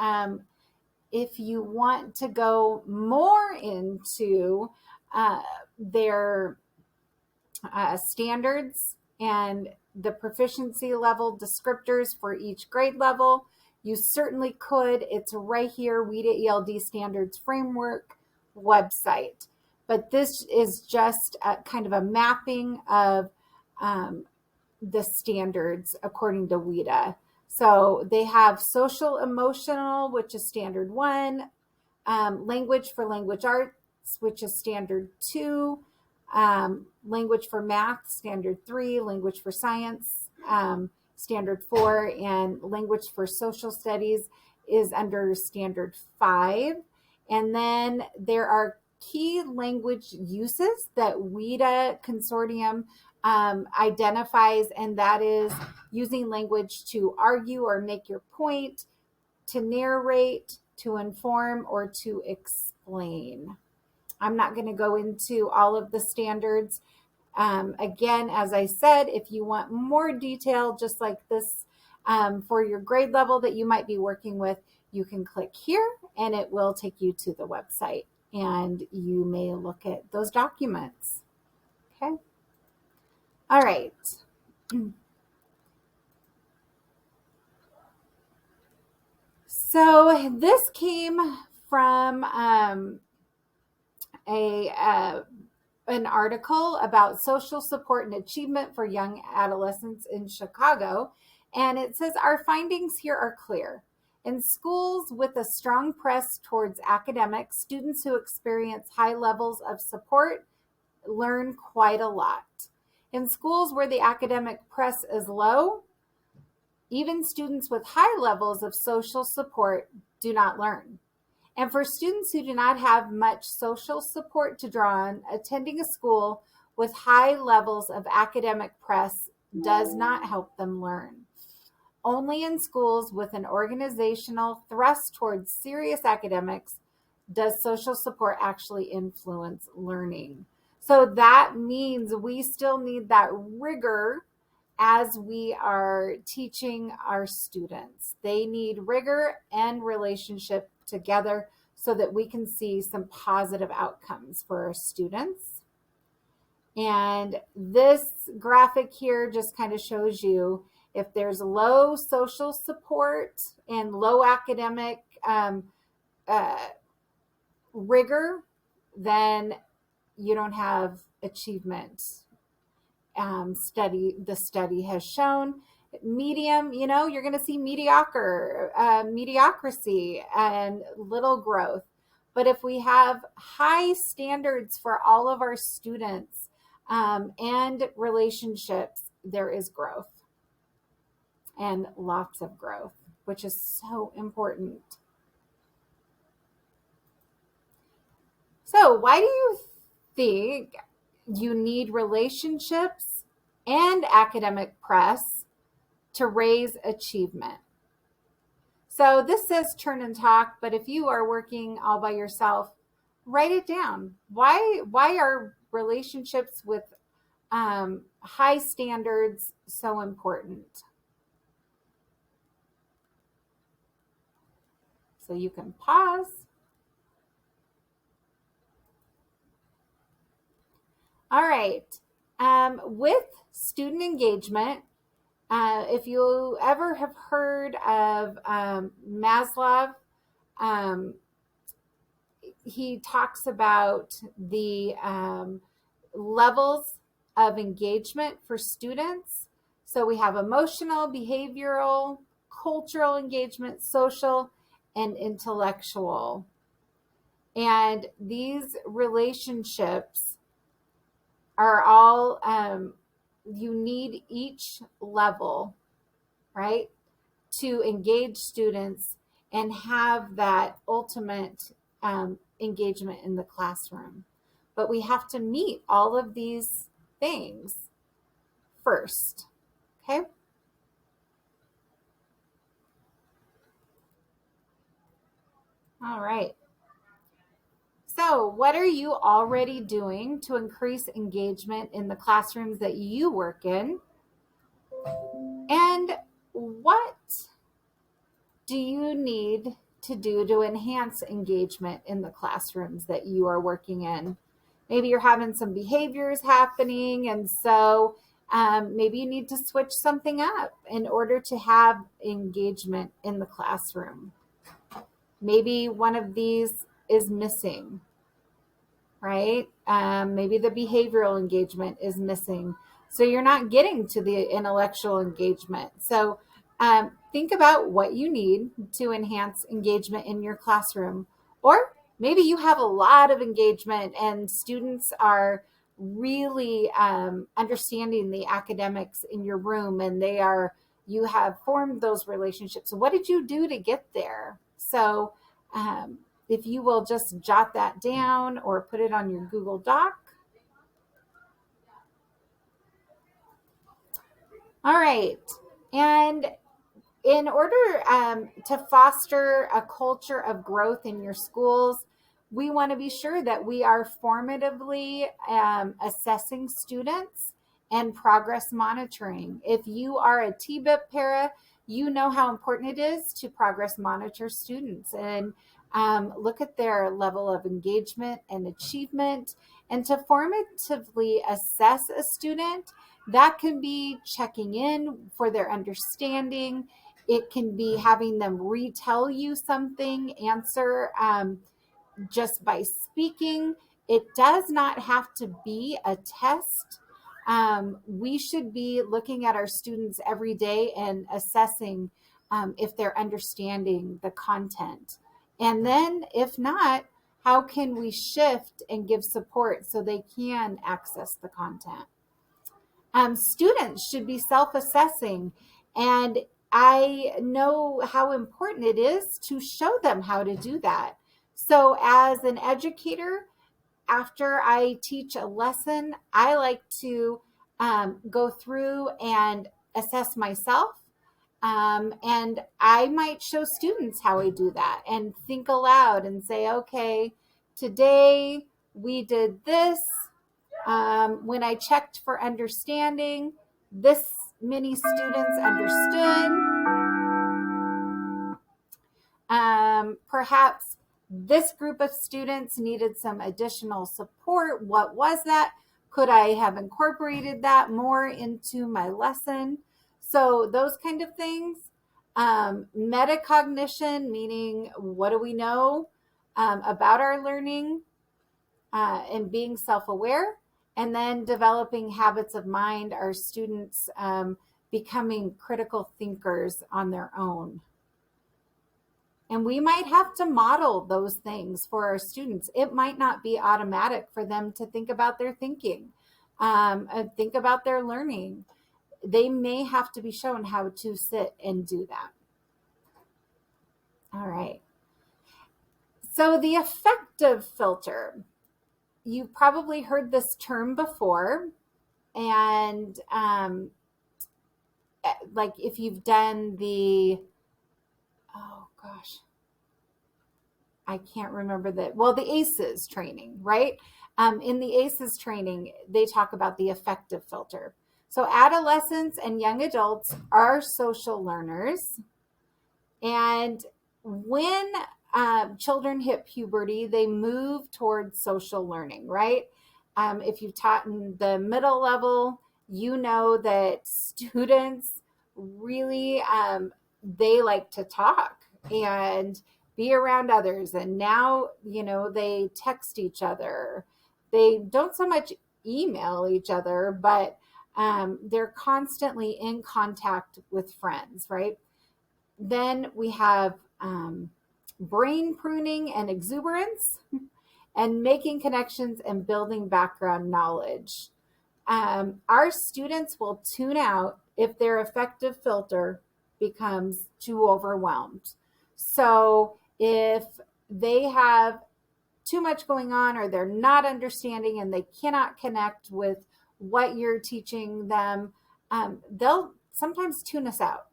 if you want to go more into their standards and the proficiency level descriptors for each grade level, you certainly could. It's right here, WIDA ELD Standards Framework website. But this is just kind of a mapping of the standards according to WIDA. So they have social emotional, which is standard 1, language for language arts, which is standard 2, language for math, standard 3, language for science, standard 4, and language for social studies is under standard 5. And then there are key language uses that WIDA Consortium identifies, and that is using language to argue or make your point, to narrate, to inform, or to explain. I'm not going to go into all of the standards. Again, as I said, if you want more detail, just like this, for your grade level that you might be working with, you can click here and it will take you to the website and you may look at those documents. Okay. All right. So this came from an article about social support and achievement for young adolescents in Chicago. And it says, our findings here are clear. In schools with a strong press towards academics, students who experience high levels of support learn quite a lot. In schools where the academic press is low, even students with high levels of social support do not learn. And for students who do not have much social support to draw on, attending a school with high levels of academic press does not help them learn. Only in schools with an organizational thrust towards serious academics does social support actually influence learning. So that means we still need that rigor as we are teaching our students. They need rigor and relationship together so that we can see some positive outcomes for our students. And this graphic here just kind of shows you if there's low social support and low academic rigor, then you don't have achievement. The study has shown medium, you're going to see mediocrity and little growth. But if we have high standards for all of our students and relationships, there is growth and lots of growth, which is so important. So why do you think you need relationships and academic press to raise achievement? So this says turn and talk, but if you are working all by yourself, write it down. Why are relationships with high standards so important? So you can pause. All right. With student engagement, if you ever have heard of Maslow, he talks about the levels of engagement for students. So we have emotional, behavioral, cultural engagement, social, and intellectual. And these relationships are all, you need each level, right, to engage students and have that ultimate engagement in the classroom. But we have to meet all of these things first, okay? All right. So what are you already doing to increase engagement in the classrooms that you work in? And what do you need to do to enhance engagement in the classrooms that you are working in? Maybe you're having some behaviors happening, and so maybe you need to switch something up in order to have engagement in the classroom. Maybe one of these is missing, right? Maybe the behavioral engagement is missing. So you're not getting to the intellectual engagement. So think about what you need to enhance engagement in your classroom. Or maybe you have a lot of engagement and students are really understanding the academics in your room, and you have formed those relationships. So what did you do to get there? So if you will just jot that down or put it on your Google Doc. All right. And in order to foster a culture of growth in your schools, we want to be sure that we are formatively assessing students and progress monitoring. If you are a TBIP para, you know how important it is to progress monitor students and look at their level of engagement and achievement. And to formatively assess a student, that can be checking in for their understanding. It can be having them retell you something, answer just by speaking. It does not have to be a test. We should be looking at our students every day and assessing if they're understanding the content. And then if not, how can we shift and give support so they can access the content? Students should be self-assessing, and I know how important it is to show them how to do that. So as an educator, after I teach a lesson, I like to go through and assess myself. And I might show students how I do that and think aloud and say, okay, today we did this. When I checked for understanding, this many students understood. Perhaps this group of students needed some additional support. What was that? Could I have incorporated that more into my lesson? So those kind of things. Metacognition, meaning what do we know about our learning and being self-aware. And then developing habits of mind, our students becoming critical thinkers on their own. And we might have to model those things for our students. It might not be automatic for them to think about their thinking, and think about their learning. They may have to be shown how to sit and do that. All right. So the affective filter, you've probably heard this term before. And like if you've done the, oh gosh, I can't remember the ACEs training, right? In the ACEs training, they talk about the affective filter. So adolescents and young adults are social learners. And when children hit puberty, they move towards social learning, right? If you've taught in the middle level, you know that students really, they like to talk and be around others. And now, they text each other. They don't so much email each other, but they're constantly in contact with friends, right? Then we have brain pruning and exuberance, and making connections and building background knowledge. Our students will tune out if their affective filter becomes too overwhelmed. So if they have too much going on, or they're not understanding and they cannot connect with what you're teaching them, they'll sometimes tune us out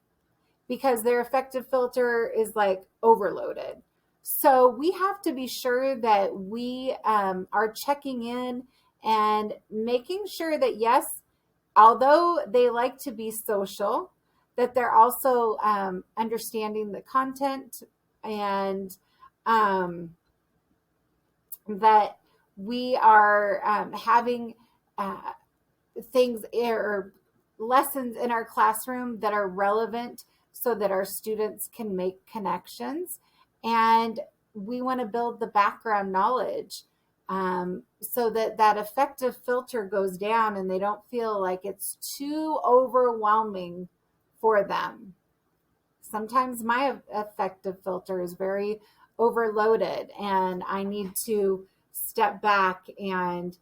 because their affective filter is like overloaded. So we have to be sure that we are checking in and making sure that, yes, although they like to be social, that they're also understanding the content and that we are having things or lessons in our classroom that are relevant so that our students can make connections. And we want to build the background knowledge so that that affective filter goes down and they don't feel like it's too overwhelming for them. Sometimes my affective filter is very overloaded and I need to step back and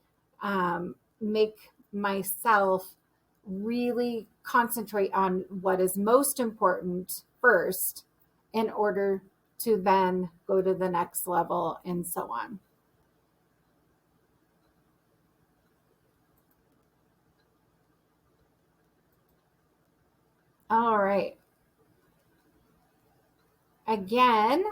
make myself really concentrate on what is most important first in order to then go to the next level and so on. All right. Again,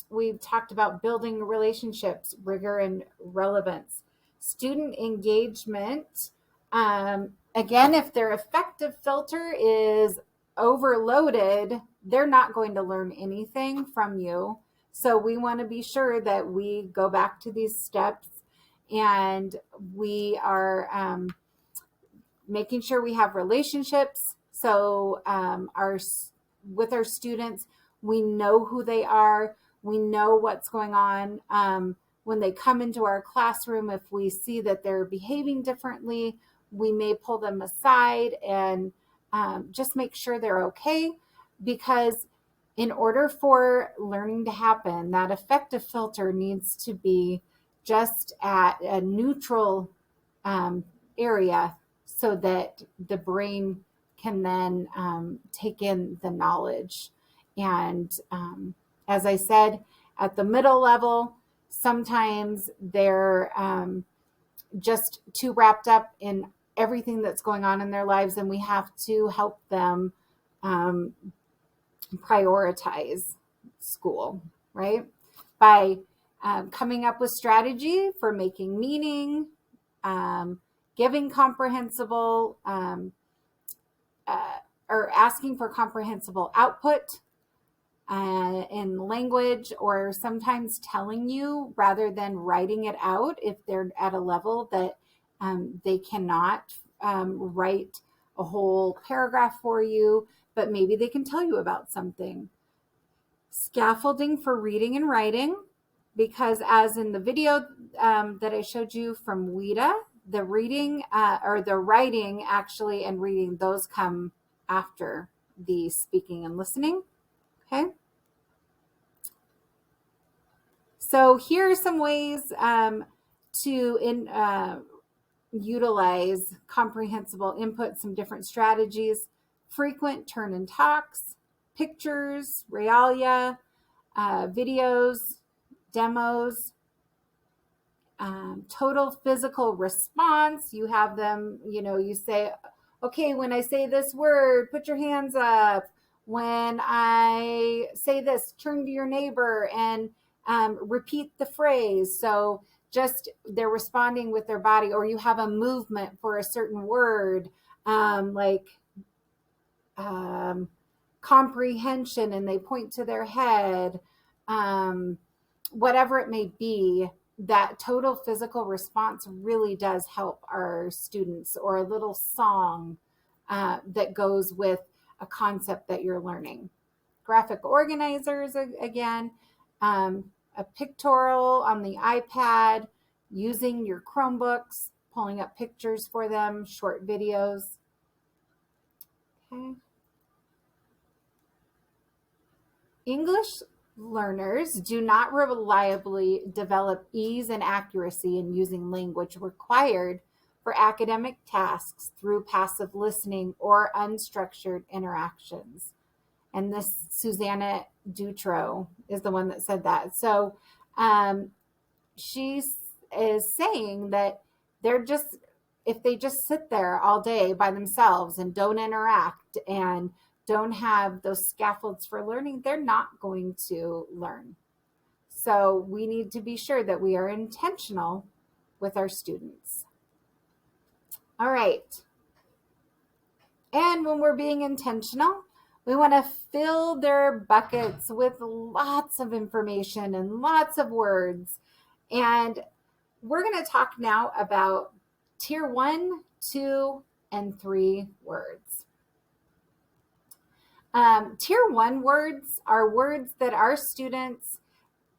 we've talked about building relationships, rigor, and relevance. Student engagement. Again, if their affective filter is overloaded, they're not going to learn anything from you. So we want to be sure that we go back to these steps and we are making sure we have relationships. So with our students, we know who they are. We know what's going on. When they come into our classroom, if we see that they're behaving differently, we may pull them aside and just make sure they're okay. Because in order for learning to happen, that affective filter needs to be just at a neutral area so that the brain can then take in the knowledge. And as I said, at the middle level, sometimes they're just too wrapped up in everything that's going on in their lives, and we have to help them prioritize school, right? By coming up with strategy for making meaning, giving comprehensible or asking for comprehensible output in language, or sometimes telling you rather than writing it out if they're at a level that they cannot write a whole paragraph for you, but maybe they can tell you about something. Scaffolding for reading and writing, because as in the video that I showed you from WIDA, the reading or the writing actually and reading, those come after the speaking and listening. Okay. So here are some ways to utilize comprehensible input, some different strategies: frequent turn and talks, pictures, realia, videos, demos, total physical response. You have them, you say, okay, when I say this word, put your hands up. When I say this, turn to your neighbor and repeat the phrase. So just they're responding with their body, or you have a movement for a certain word, like comprehension, and they point to their head, whatever it may be. That total physical response really does help our students, or a little song that goes with a concept that you're learning. Graphic organizers, again, a pictorial on the iPad, using your Chromebooks, pulling up pictures for them, short videos. Okay. English learners do not reliably develop ease and accuracy in using language required for academic tasks through passive listening or unstructured interactions. And this Susanna Dutro is the one that said that. So she is saying that if they just sit there all day by themselves and don't interact and don't have those scaffolds for learning, they're not going to learn. So we need to be sure that we are intentional with our students. All right. And when we're being intentional, We want to fill their buckets with lots of information and lots of words. And we're going to talk now about tier 1, 2, and 3 words. Tier 1 words are words that our students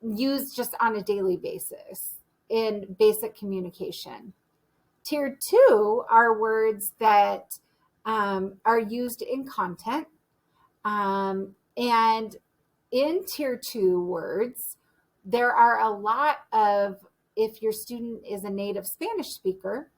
use just on a daily basis in basic communication. Tier 2 are words that are used in content. And in tier 2 words, there are a lot of, if your student is a native Spanish speaker,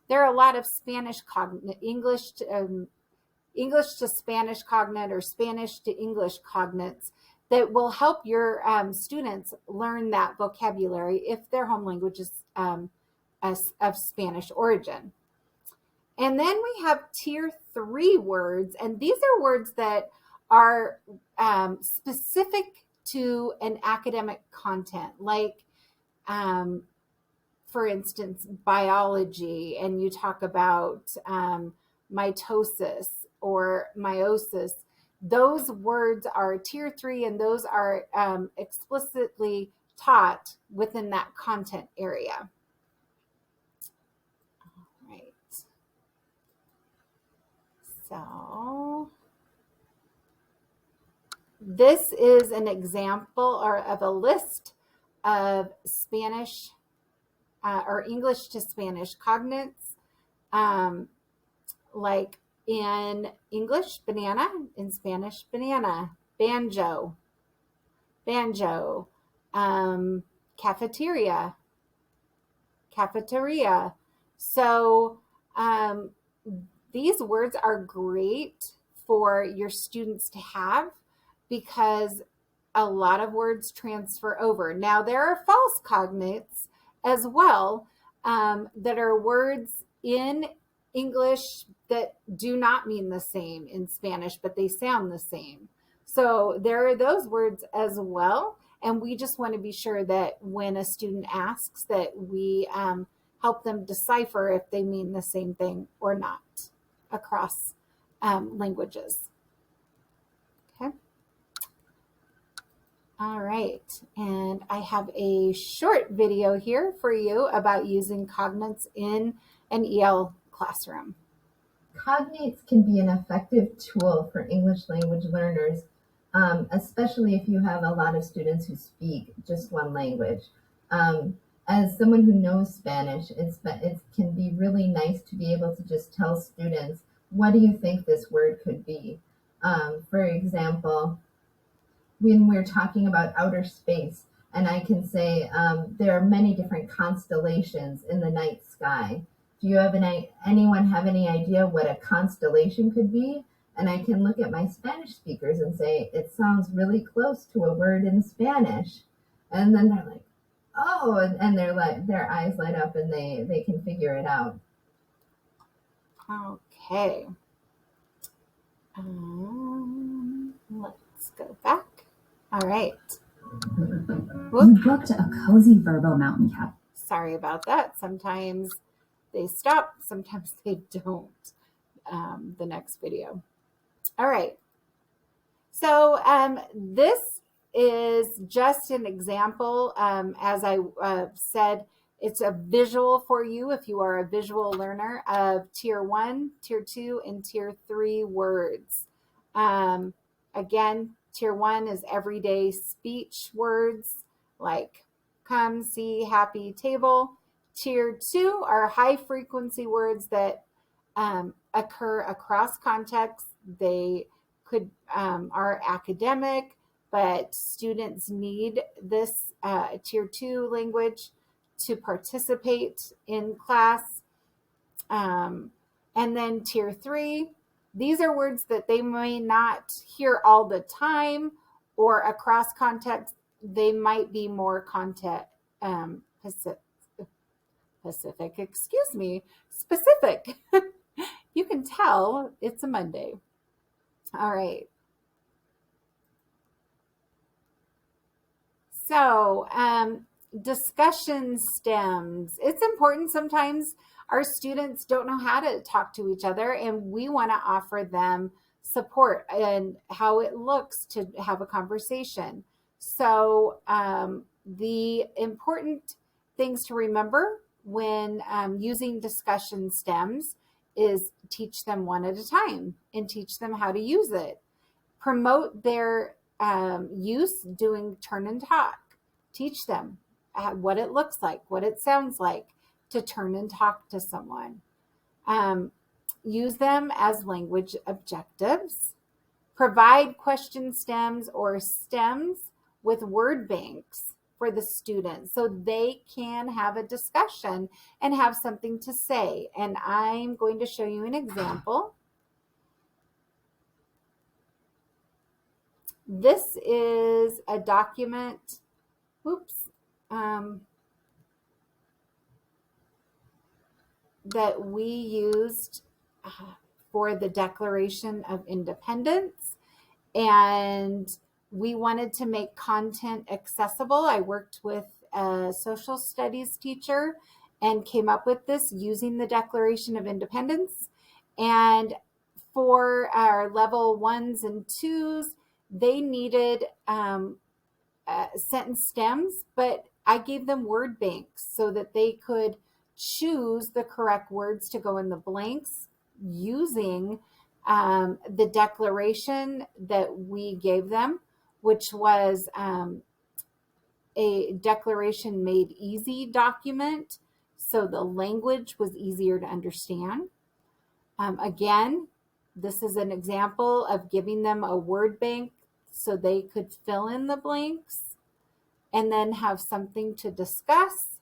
there are a lot of Spanish cognate, English to Spanish cognate or Spanish to English cognates that will help your students learn that vocabulary if their home language is of Spanish origin. And then we have tier 3 words, and these are words that are specific to an academic content, like, for instance, biology, and you talk about mitosis or meiosis. Those words are tier 3, and those are explicitly taught within that content area. All right. So this is an example of a list of Spanish or English to Spanish cognates, like in English, banana, in Spanish, banana, banjo, cafeteria. So these words are great for your students to have because a lot of words transfer over. Now, there are false cognates as well that are words in English that do not mean the same in Spanish, but they sound the same. So there are those words as well. And we just want to be sure that when a student asks that we help them decipher if they mean the same thing or not across languages. Okay. All right. And I have a short video here for you about using cognates in an EL classroom. Cognates can be an effective tool for English language learners, especially if you have a lot of students who speak just one language. As someone who knows Spanish, it can be really nice to be able to just tell students, what do you think this word could be? For example, when we're talking about outer space, and I can say there are many different constellations in the night sky. Do you have anyone have any idea what a constellation could be? And I can look at my Spanish speakers and say, it sounds really close to a word in Spanish. And then they're like, oh, and they're like, their eyes light up and they can figure it out. Okay. Let's go back. All right. You booked a cozy Verbo mountain cabin. Sorry about that. Sometimes they stop, sometimes they don't. The next video. All right. So this is just an example. As I said, it's a visual for you if you are a visual learner of tier 1, tier 2, and tier 3 words. Again, tier 1 is everyday speech words like come, see, happy, table. Tier 2 are high frequency words that occur across contexts. They could are academic, but students need this tier 2 language to participate in class. And then tier 3, these are words that they may not hear all the time or across context. They might be more specific. You can tell it's a Monday. All right. So discussion stems. It's important sometimes our students don't know how to talk to each other, and we want to offer them support and how it looks to have a conversation. So the important things to remember when using discussion stems is teach them one at a time and teach them how to use it. Promote their use doing turn and talk. Teach them what it looks like, what it sounds like to turn and talk to someone. Use them as language objectives. Provide question stems or stems with word banks for the students so they can have a discussion and have something to say. And I'm going to show you an example. This is a document, that we used for the Declaration of Independence, and we wanted to make content accessible. I worked with a social studies teacher and came up with this using the Declaration of Independence. And for our level 1s and 2s, they needed sentence stems, but I gave them word banks so that they could choose the correct words to go in the blanks using the declaration that we gave them, which was a Declaration Made Easy document. So the language was easier to understand. Again, this is an example of giving them a word bank so they could fill in the blanks and then have something to discuss.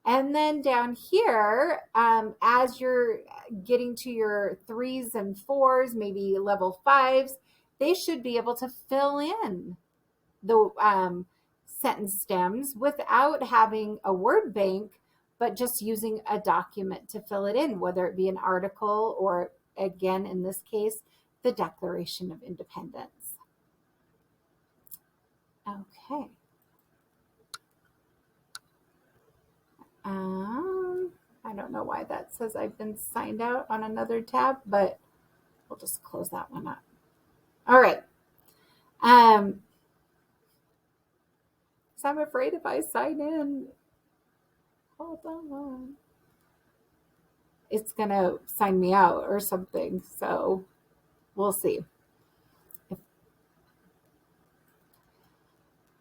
And then down here, as you're getting to your 3s and 4s, maybe level 5s, they should be able to fill in the sentence stems without having a word bank, but just using a document to fill it in, whether it be an article or, again, in this case, the Declaration of Independence. Okay. I don't know why that says I've been signed out on another tab, but we'll just close that one up. All right. So I'm afraid if I sign in, hold on, it's going to sign me out or something. So we'll see.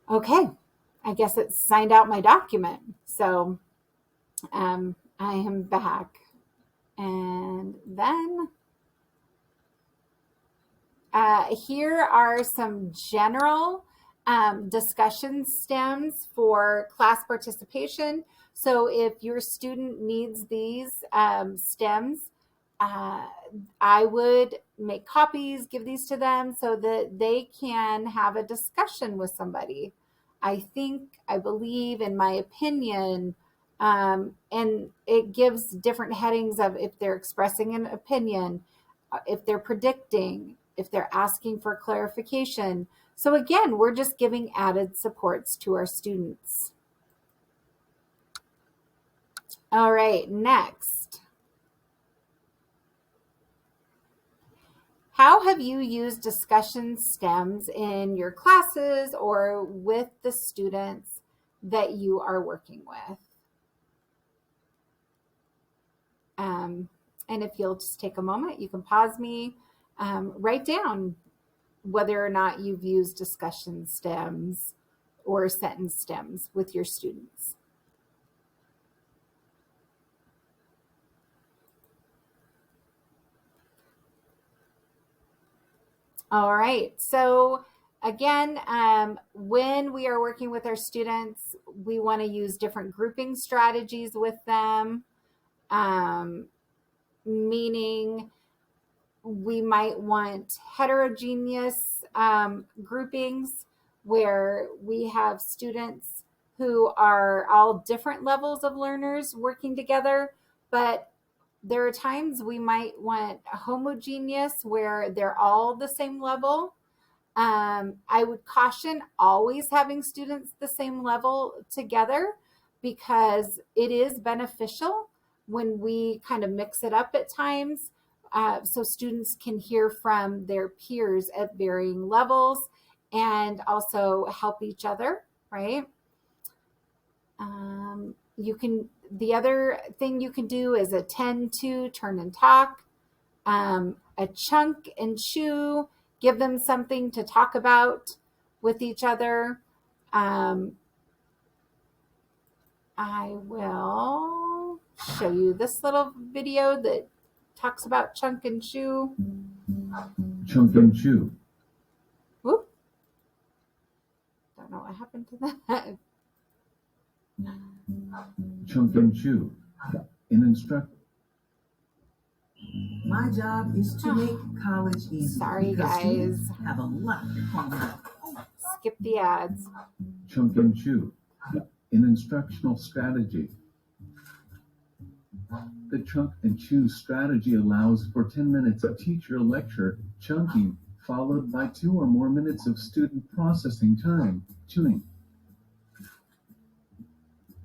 Okay. I guess it signed out my document. So I am back. And then here are some general discussion stems for class participation. So if your student needs these stems, I would make copies, give these to them so that they can have a discussion with somebody. I believe, in my opinion, and it gives different headings of if they're expressing an opinion, if they're predicting, if they're asking for clarification. So again, we're just giving added supports to our students. All right, next. How have you used discussion stems in your classes or with the students that you are working with? And if you'll just take a moment, you can pause me, write down whether or not you've used discussion stems or sentence stems with your students. All right, so again, when we are working with our students, we want to use different grouping strategies with them, meaning we might want heterogeneous groupings where we have students who are all different levels of learners working together, but there are times we might want homogeneous where they're all the same level. I would caution always having students the same level together because it is beneficial when we kind of mix it up at times so students can hear from their peers at varying levels and also help each other, right? The other thing you can do is a 10-2, turn and talk, a chunk and chew, give them something to talk about with each other. I will show you this little video that talks about chunk and chew. Chunk and chew. Whoop. Don't know what happened to that. Chunk and chew. An instructor. My job is to make college easy. Sorry, because guys. students have a lot in common. Skip the ads. Chunk and chew. An instructional strategy. The chunk and chew strategy allows for 10 minutes of teacher lecture, chunking, followed by 2 or more minutes of student processing time, chewing.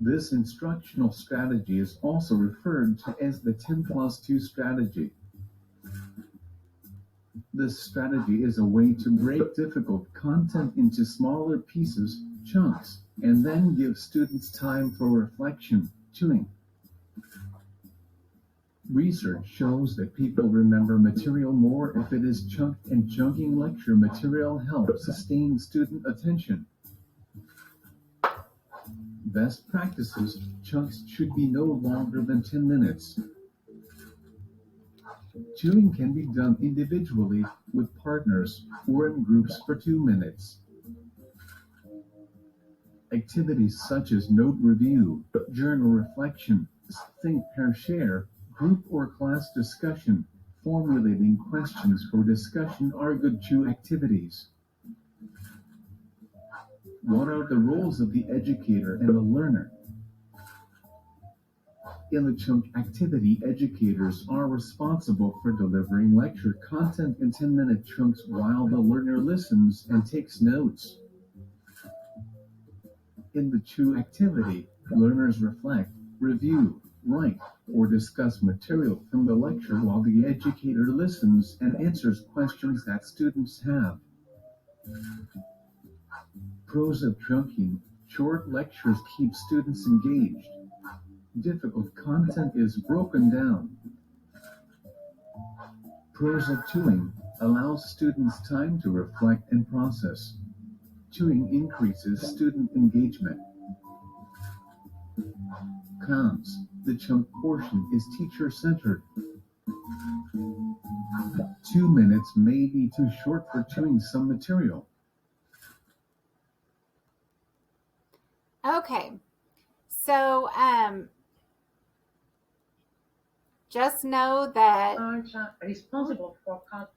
This instructional strategy is also referred to as the 10+2 strategy. This strategy is a way to break difficult content into smaller pieces, chunks, and then give students time for reflection, chewing. Research shows that people remember material more if it is chunked, and chunking lecture material helps sustain student attention. Best practices: chunks should be no longer than 10 minutes. Chewing can be done individually, with partners, or in groups for 2 minutes. Activities such as note review, journal reflection, think, pair, share, group or class discussion, formulating questions for discussion are good chew activities. What are the roles of the educator and the learner? In the chunk activity, educators are responsible for delivering lecture content in 10-minute chunks while the learner listens and takes notes. In the chew activity, learners reflect, review, write, or discuss material from the lecture while the educator listens and answers questions that students have. Pros of chunking: short lectures keep students engaged. Difficult content is broken down. Pros of chewing: allows students time to reflect and process. Chewing increases student engagement. Cons: the chunk portion is teacher-centered. 2 minutes may be too short for chewing some material. Okay, so just know that responsible for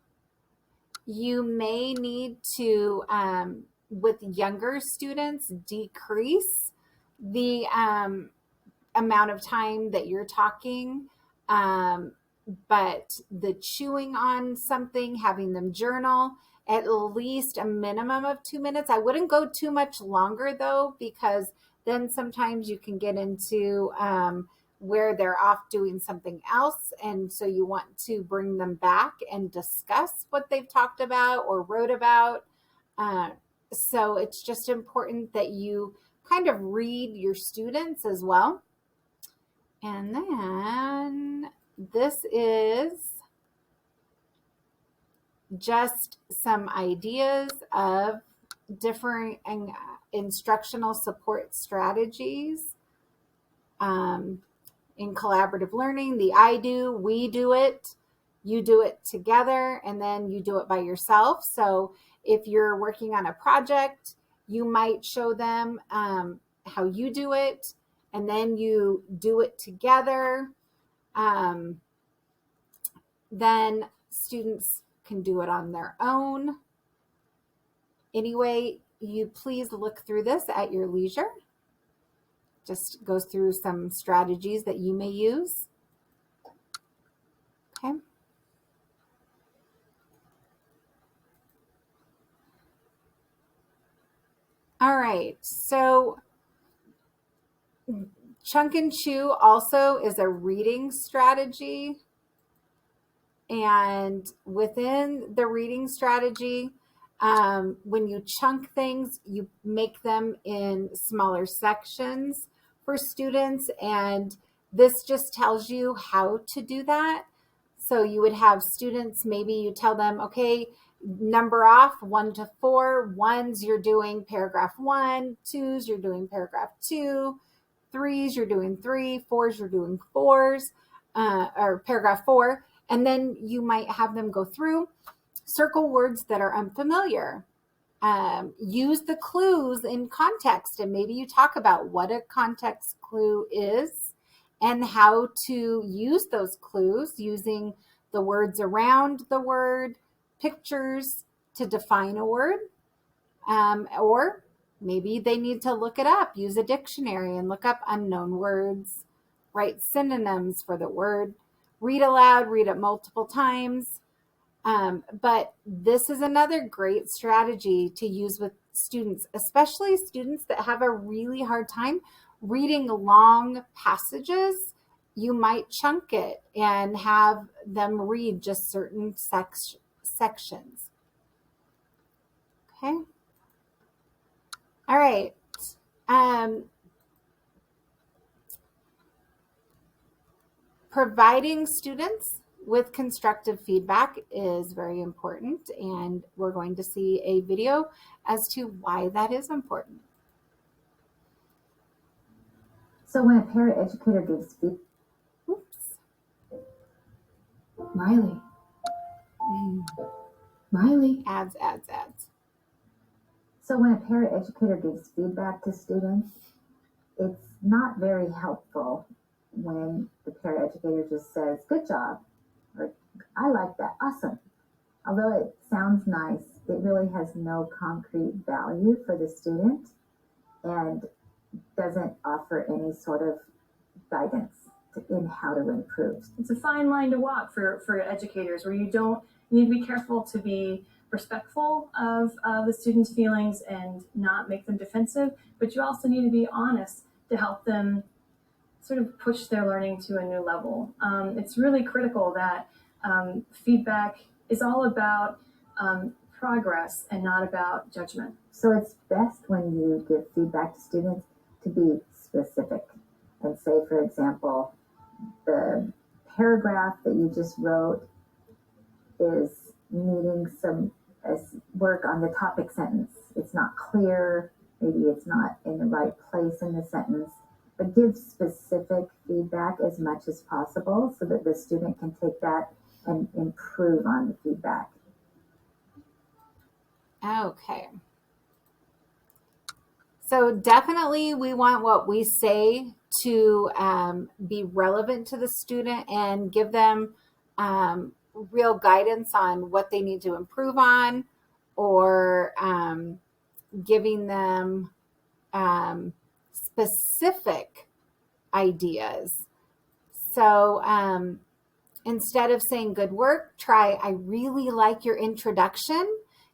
you may need to, with younger students, decrease the amount of time that you're talking. But the chewing on something, having them journal, at least a minimum of 2 minutes. I wouldn't go too much longer though, because then sometimes you can get into where they're off doing something else. And so you want to bring them back and discuss what they've talked about or wrote about. So it's just important that you kind of read your students as well. And then this is just some ideas of different instructional support strategies in collaborative learning. The I do, we do it, you do it together, and then you do it by yourself. So if you're working on a project, you might show them how you do it, and then you do it together. Then students can do it on their own. Anyway, you please look through this at your leisure. Just goes through some strategies that you may use. Okay. All right, so chunk and chew also is a reading strategy. And within the reading strategy, when you chunk things, you make them in smaller sections for students. And this just tells you how to do that. So you would have students, maybe you tell them, okay, number off 1 to 4. Ones, you're doing paragraph 1. Twos, you're doing paragraph 2. Threes, you're doing 3. Fours, you're doing 4s, or paragraph 4. And then you might have them go through, circle words that are unfamiliar. Use the clues in context, and maybe you talk about what a context clue is and how to use those clues using the words around the word, pictures to define a word, or maybe they need to look it up, use a dictionary and look up unknown words, write synonyms for the word, read aloud, read it multiple times. But this is another great strategy to use with students, especially students that have a really hard time reading long passages. You might chunk it and have them read just certain sections. Okay. All right. Providing students with constructive feedback is very important, and we're going to see a video as to why that is important. So when a paraeducator gives feedback, Riley. Ads. So when a paraeducator gives feedback to students, it's not very helpful when the paraeducator just says, good job, or I like that, awesome. Although it sounds nice, it really has no concrete value for the student and doesn't offer any sort of guidance in how to improve. It's a fine line to walk for educators, where you need to be careful to be respectful of the students' feelings and not make them defensive, but you also need to be honest to help them sort of push their learning to a new level. It's really critical that feedback is all about progress and not about judgment. So it's best when you give feedback to students to be specific and say, for example, the paragraph that you just wrote is needing some work on the topic sentence. It's not clear, maybe it's not in the right place in the sentence, but give specific feedback as much as possible so that the student can take that and improve on the feedback. Okay. So definitely we want what we say to be relevant to the student and give them real guidance on what they need to improve on, or giving them specific ideas. So instead of saying good work, try, I really like your introduction.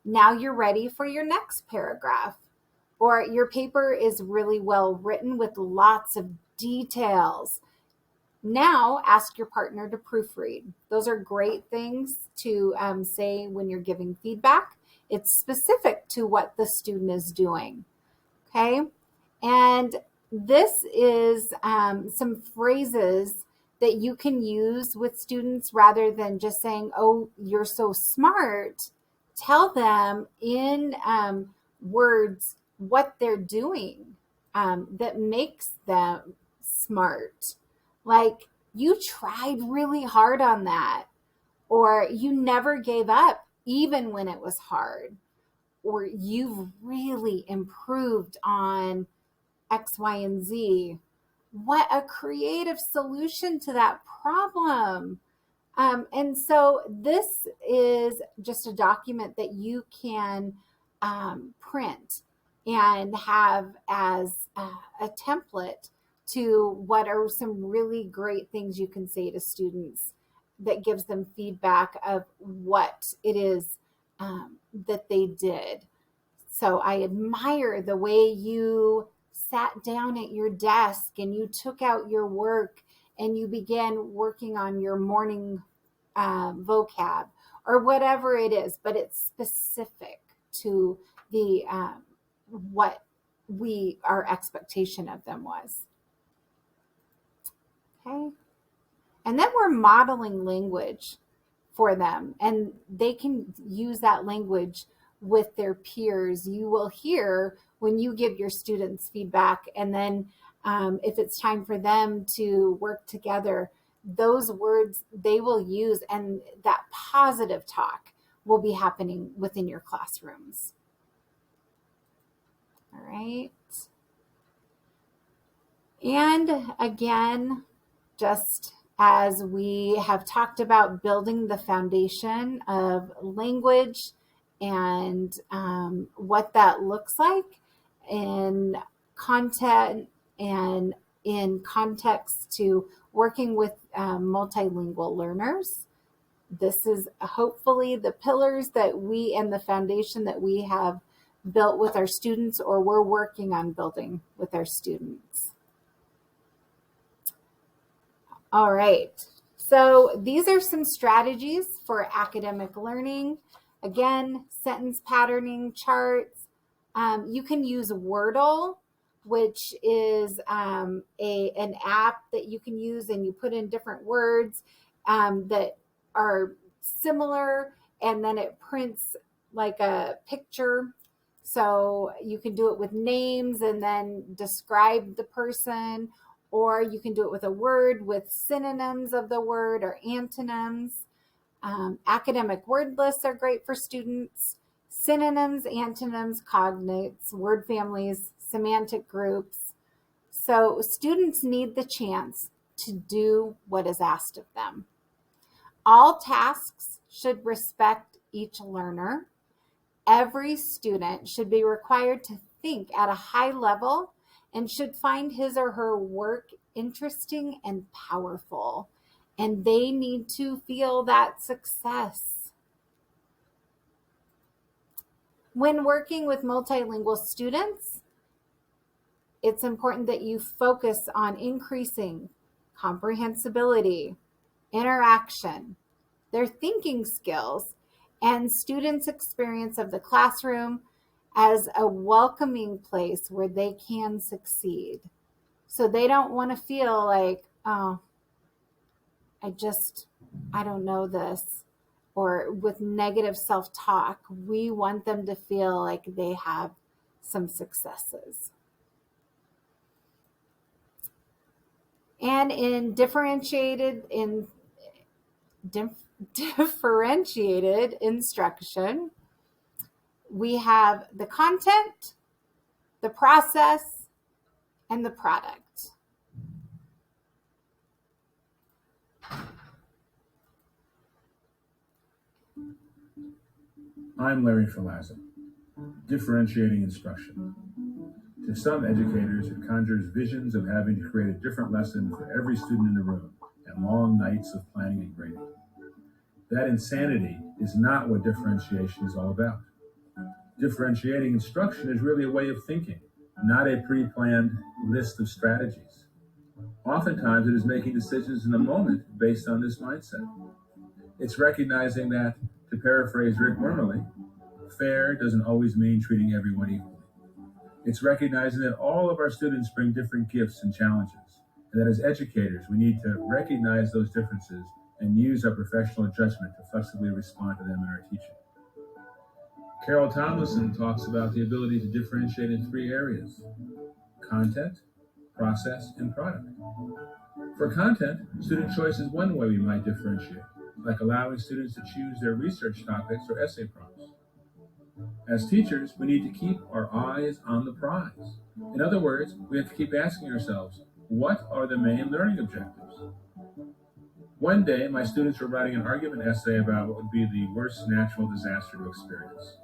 Now you're ready for your next paragraph. Or your paper is really well written with lots of details. Now ask your partner to proofread. Those are great things to say when you're giving feedback. It's specific to what the student is doing. Okay. And this is some phrases that you can use with students rather than just saying, oh, you're so smart. Tell them in words what they're doing that makes them smart. Like, you tried really hard on that, or you never gave up even when it was hard, or you've really improved on X, Y, and Z. What a creative solution to that problem. And so this is just a document that you can print and have as a template to what are some really great things you can say to students that gives them feedback of what it is that they did. So I admire the way you sat down at your desk and you took out your work and you began working on your morning vocab or whatever it is, but it's specific to the what our expectation of them was. Okay. And then we're modeling language for them, and they can use that language with their peers. You will hear when you give your students feedback, and then if it's time for them to work together, those words they will use, and that positive talk will be happening within your classrooms. All right. And again, just as we have talked about building the foundation of language and what that looks like in content and in context to working with multilingual learners. This is hopefully the pillars that we and the foundation that we have built with our students, or we're working on building with our students. All right, so these are some strategies for academic learning. Again, sentence patterning charts. You can use Wordle, which is an app that you can use, and you put in different words that are similar, and then it prints like a picture. So you can do it with names and then describe the person, or you can do it with a word with synonyms of the word or antonyms. Academic word lists are great for students. Synonyms, antonyms, cognates, word families, semantic groups. So students need the chance to do what is asked of them. All tasks should respect each learner. Every student should be required to think at a high level and should find his or her work interesting and powerful. And they need to feel that success. When working with multilingual students, it's important that you focus on increasing comprehensibility, interaction, their thinking skills, and students' experience of the classroom as a welcoming place where they can succeed. So they don't want to feel like, oh, I don't know this, or with negative self-talk. We want them to feel like they have some successes. And in differentiated instruction, we have the content, the process, and the product. I'm Larry Filazzo. Differentiating instruction. To some educators, it conjures visions of having to create a different lesson for every student in the room and long nights of planning and grading. That insanity is not what differentiation is all about. Differentiating instruction is really a way of thinking, not a pre-planned list of strategies. Oftentimes, it is making decisions in the moment based on this mindset. It's recognizing that, to paraphrase Rick Wormley, fair doesn't always mean treating everyone equally. It's recognizing that all of our students bring different gifts and challenges, and that as educators, we need to recognize those differences and use our professional judgment to flexibly respond to them in our teaching. Carol Tomlinson talks about the ability to differentiate in 3 areas: content, process, and product. For content, student choice is one way we might differentiate, like allowing students to choose their research topics or essay prompts. As teachers, we need to keep our eyes on the prize. In other words, we have to keep asking ourselves, what are the main learning objectives? One day, my students were writing an argument essay about what would be the worst natural disaster to experience.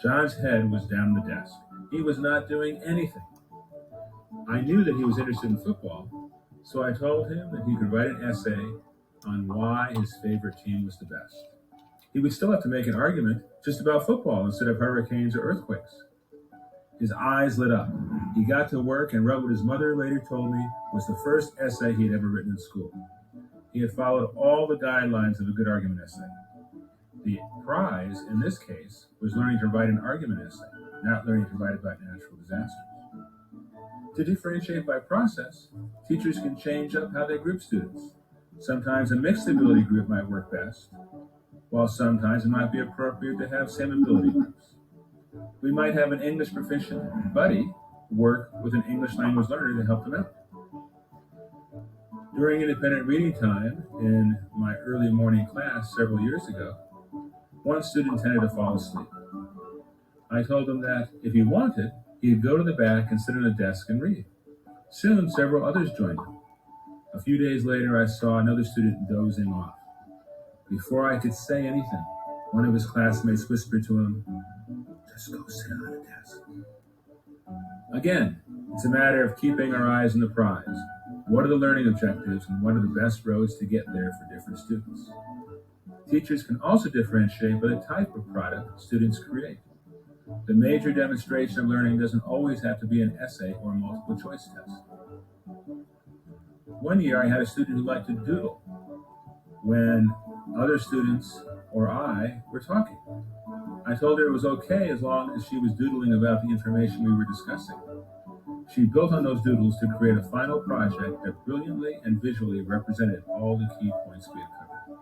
John's head was down the desk. He was not doing anything. I knew that he was interested in football, so I told him that he could write an essay on why his favorite team was the best. He would still have to make an argument just about football instead of hurricanes or earthquakes. His eyes lit up. He got to work and wrote what his mother later told me was the first essay he had ever written in school. He had followed all the guidelines of a good argument essay. The prize, in this case, was learning to write an argument essay, not learning to write about natural disasters. To differentiate by process, teachers can change up how they group students. Sometimes a mixed ability group might work best, while sometimes it might be appropriate to have same ability groups. We might have an English proficient buddy work with an English language learner to help them out. During independent reading time in my early morning class several years ago, one student tended to fall asleep. I told him that if he wanted, he'd go to the back and sit at a desk and read. Soon, several others joined him. A few days later, I saw another student dozing off. Before I could say anything, one of his classmates whispered to him, "Just go sit on a desk." Again, it's a matter of keeping our eyes on the prize. What are the learning objectives and what are the best roads to get there for different students? Teachers can also differentiate by the type of product students create. The major demonstration of learning doesn't always have to be an essay or a multiple choice test. One year I had a student who liked to doodle when other students or I were talking. I told her it was okay as long as she was doodling about the information we were discussing. She built on those doodles to create a final project that brilliantly and visually represented all the key points we had covered.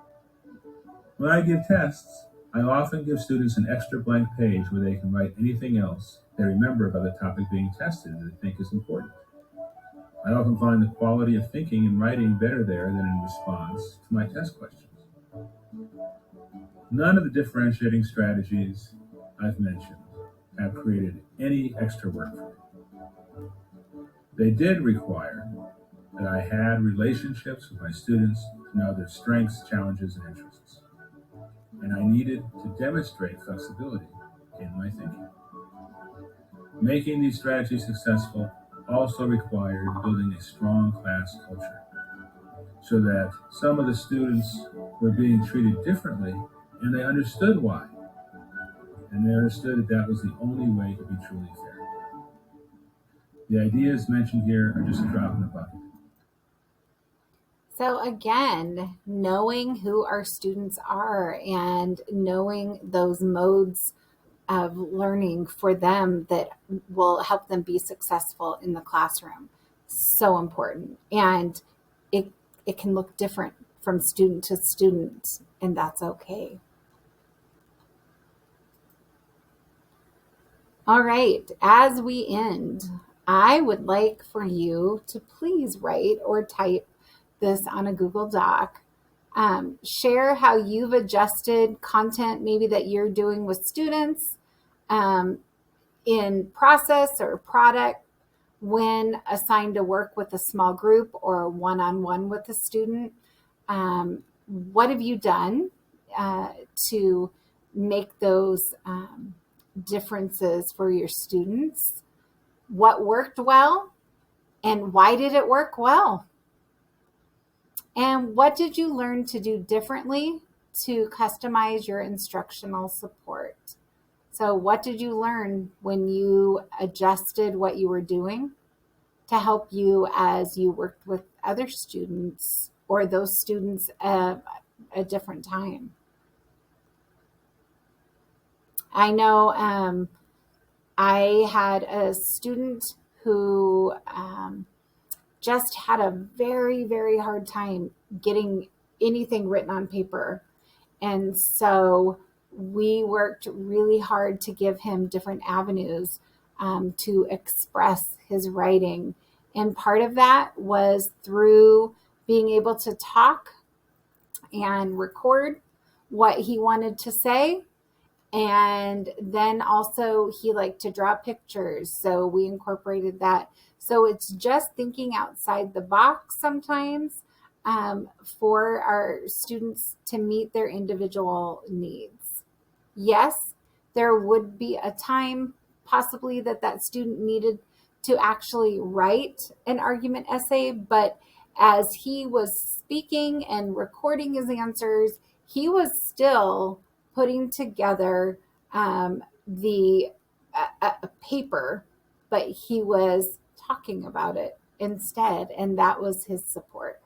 When I give tests, I often give students an extra blank page where they can write anything else they remember about the topic being tested that they think is important. I often find the quality of thinking and writing better there than in response to my test questions. None of the differentiating strategies I've mentioned have created any extra work for me. They did require that I had relationships with my students to know their strengths, challenges, and interests. And I needed to demonstrate flexibility in my thinking. Making these strategies successful also required building a strong class culture so that some of the students were being treated differently and they understood why. And they understood that that was the only way to be truly fair. The ideas mentioned here are just a drop in the bucket. So again, knowing who our students are and knowing those modes of learning for them that will help them be successful in the classroom. So important. And it can look different from student to student, and that's okay. All right, as we end, I would like for you to please write or type this on a Google Doc. Share how you've adjusted content maybe that you're doing with students in process or product when assigned to work with a small group or one-on-one with a student. What have you done to make those differences for your students? What worked well and why did it work well? And what did you learn to do differently to customize your instructional support? So what did you learn when you adjusted what you were doing to help you as you worked with other students or those students at a different time? I know I had a student who just had a very, very hard time getting anything written on paper. And so we worked really hard to give him different avenues to express his writing. And part of that was through being able to talk and record what he wanted to say. And then also he liked to draw pictures. So we incorporated that. So it's just thinking outside the box sometimes for our students to meet their individual needs. Yes, there would be a time possibly that student needed to actually write an argument essay, but as he was speaking and recording his answers, he was still putting together the paper, but he was talking about it instead, and that was his support.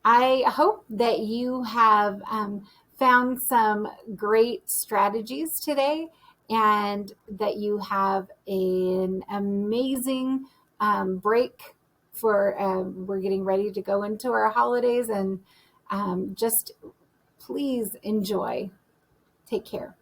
I hope that you have found some great strategies today and that you have an amazing break for we're getting ready to go into our holidays, and just please enjoy. Take care.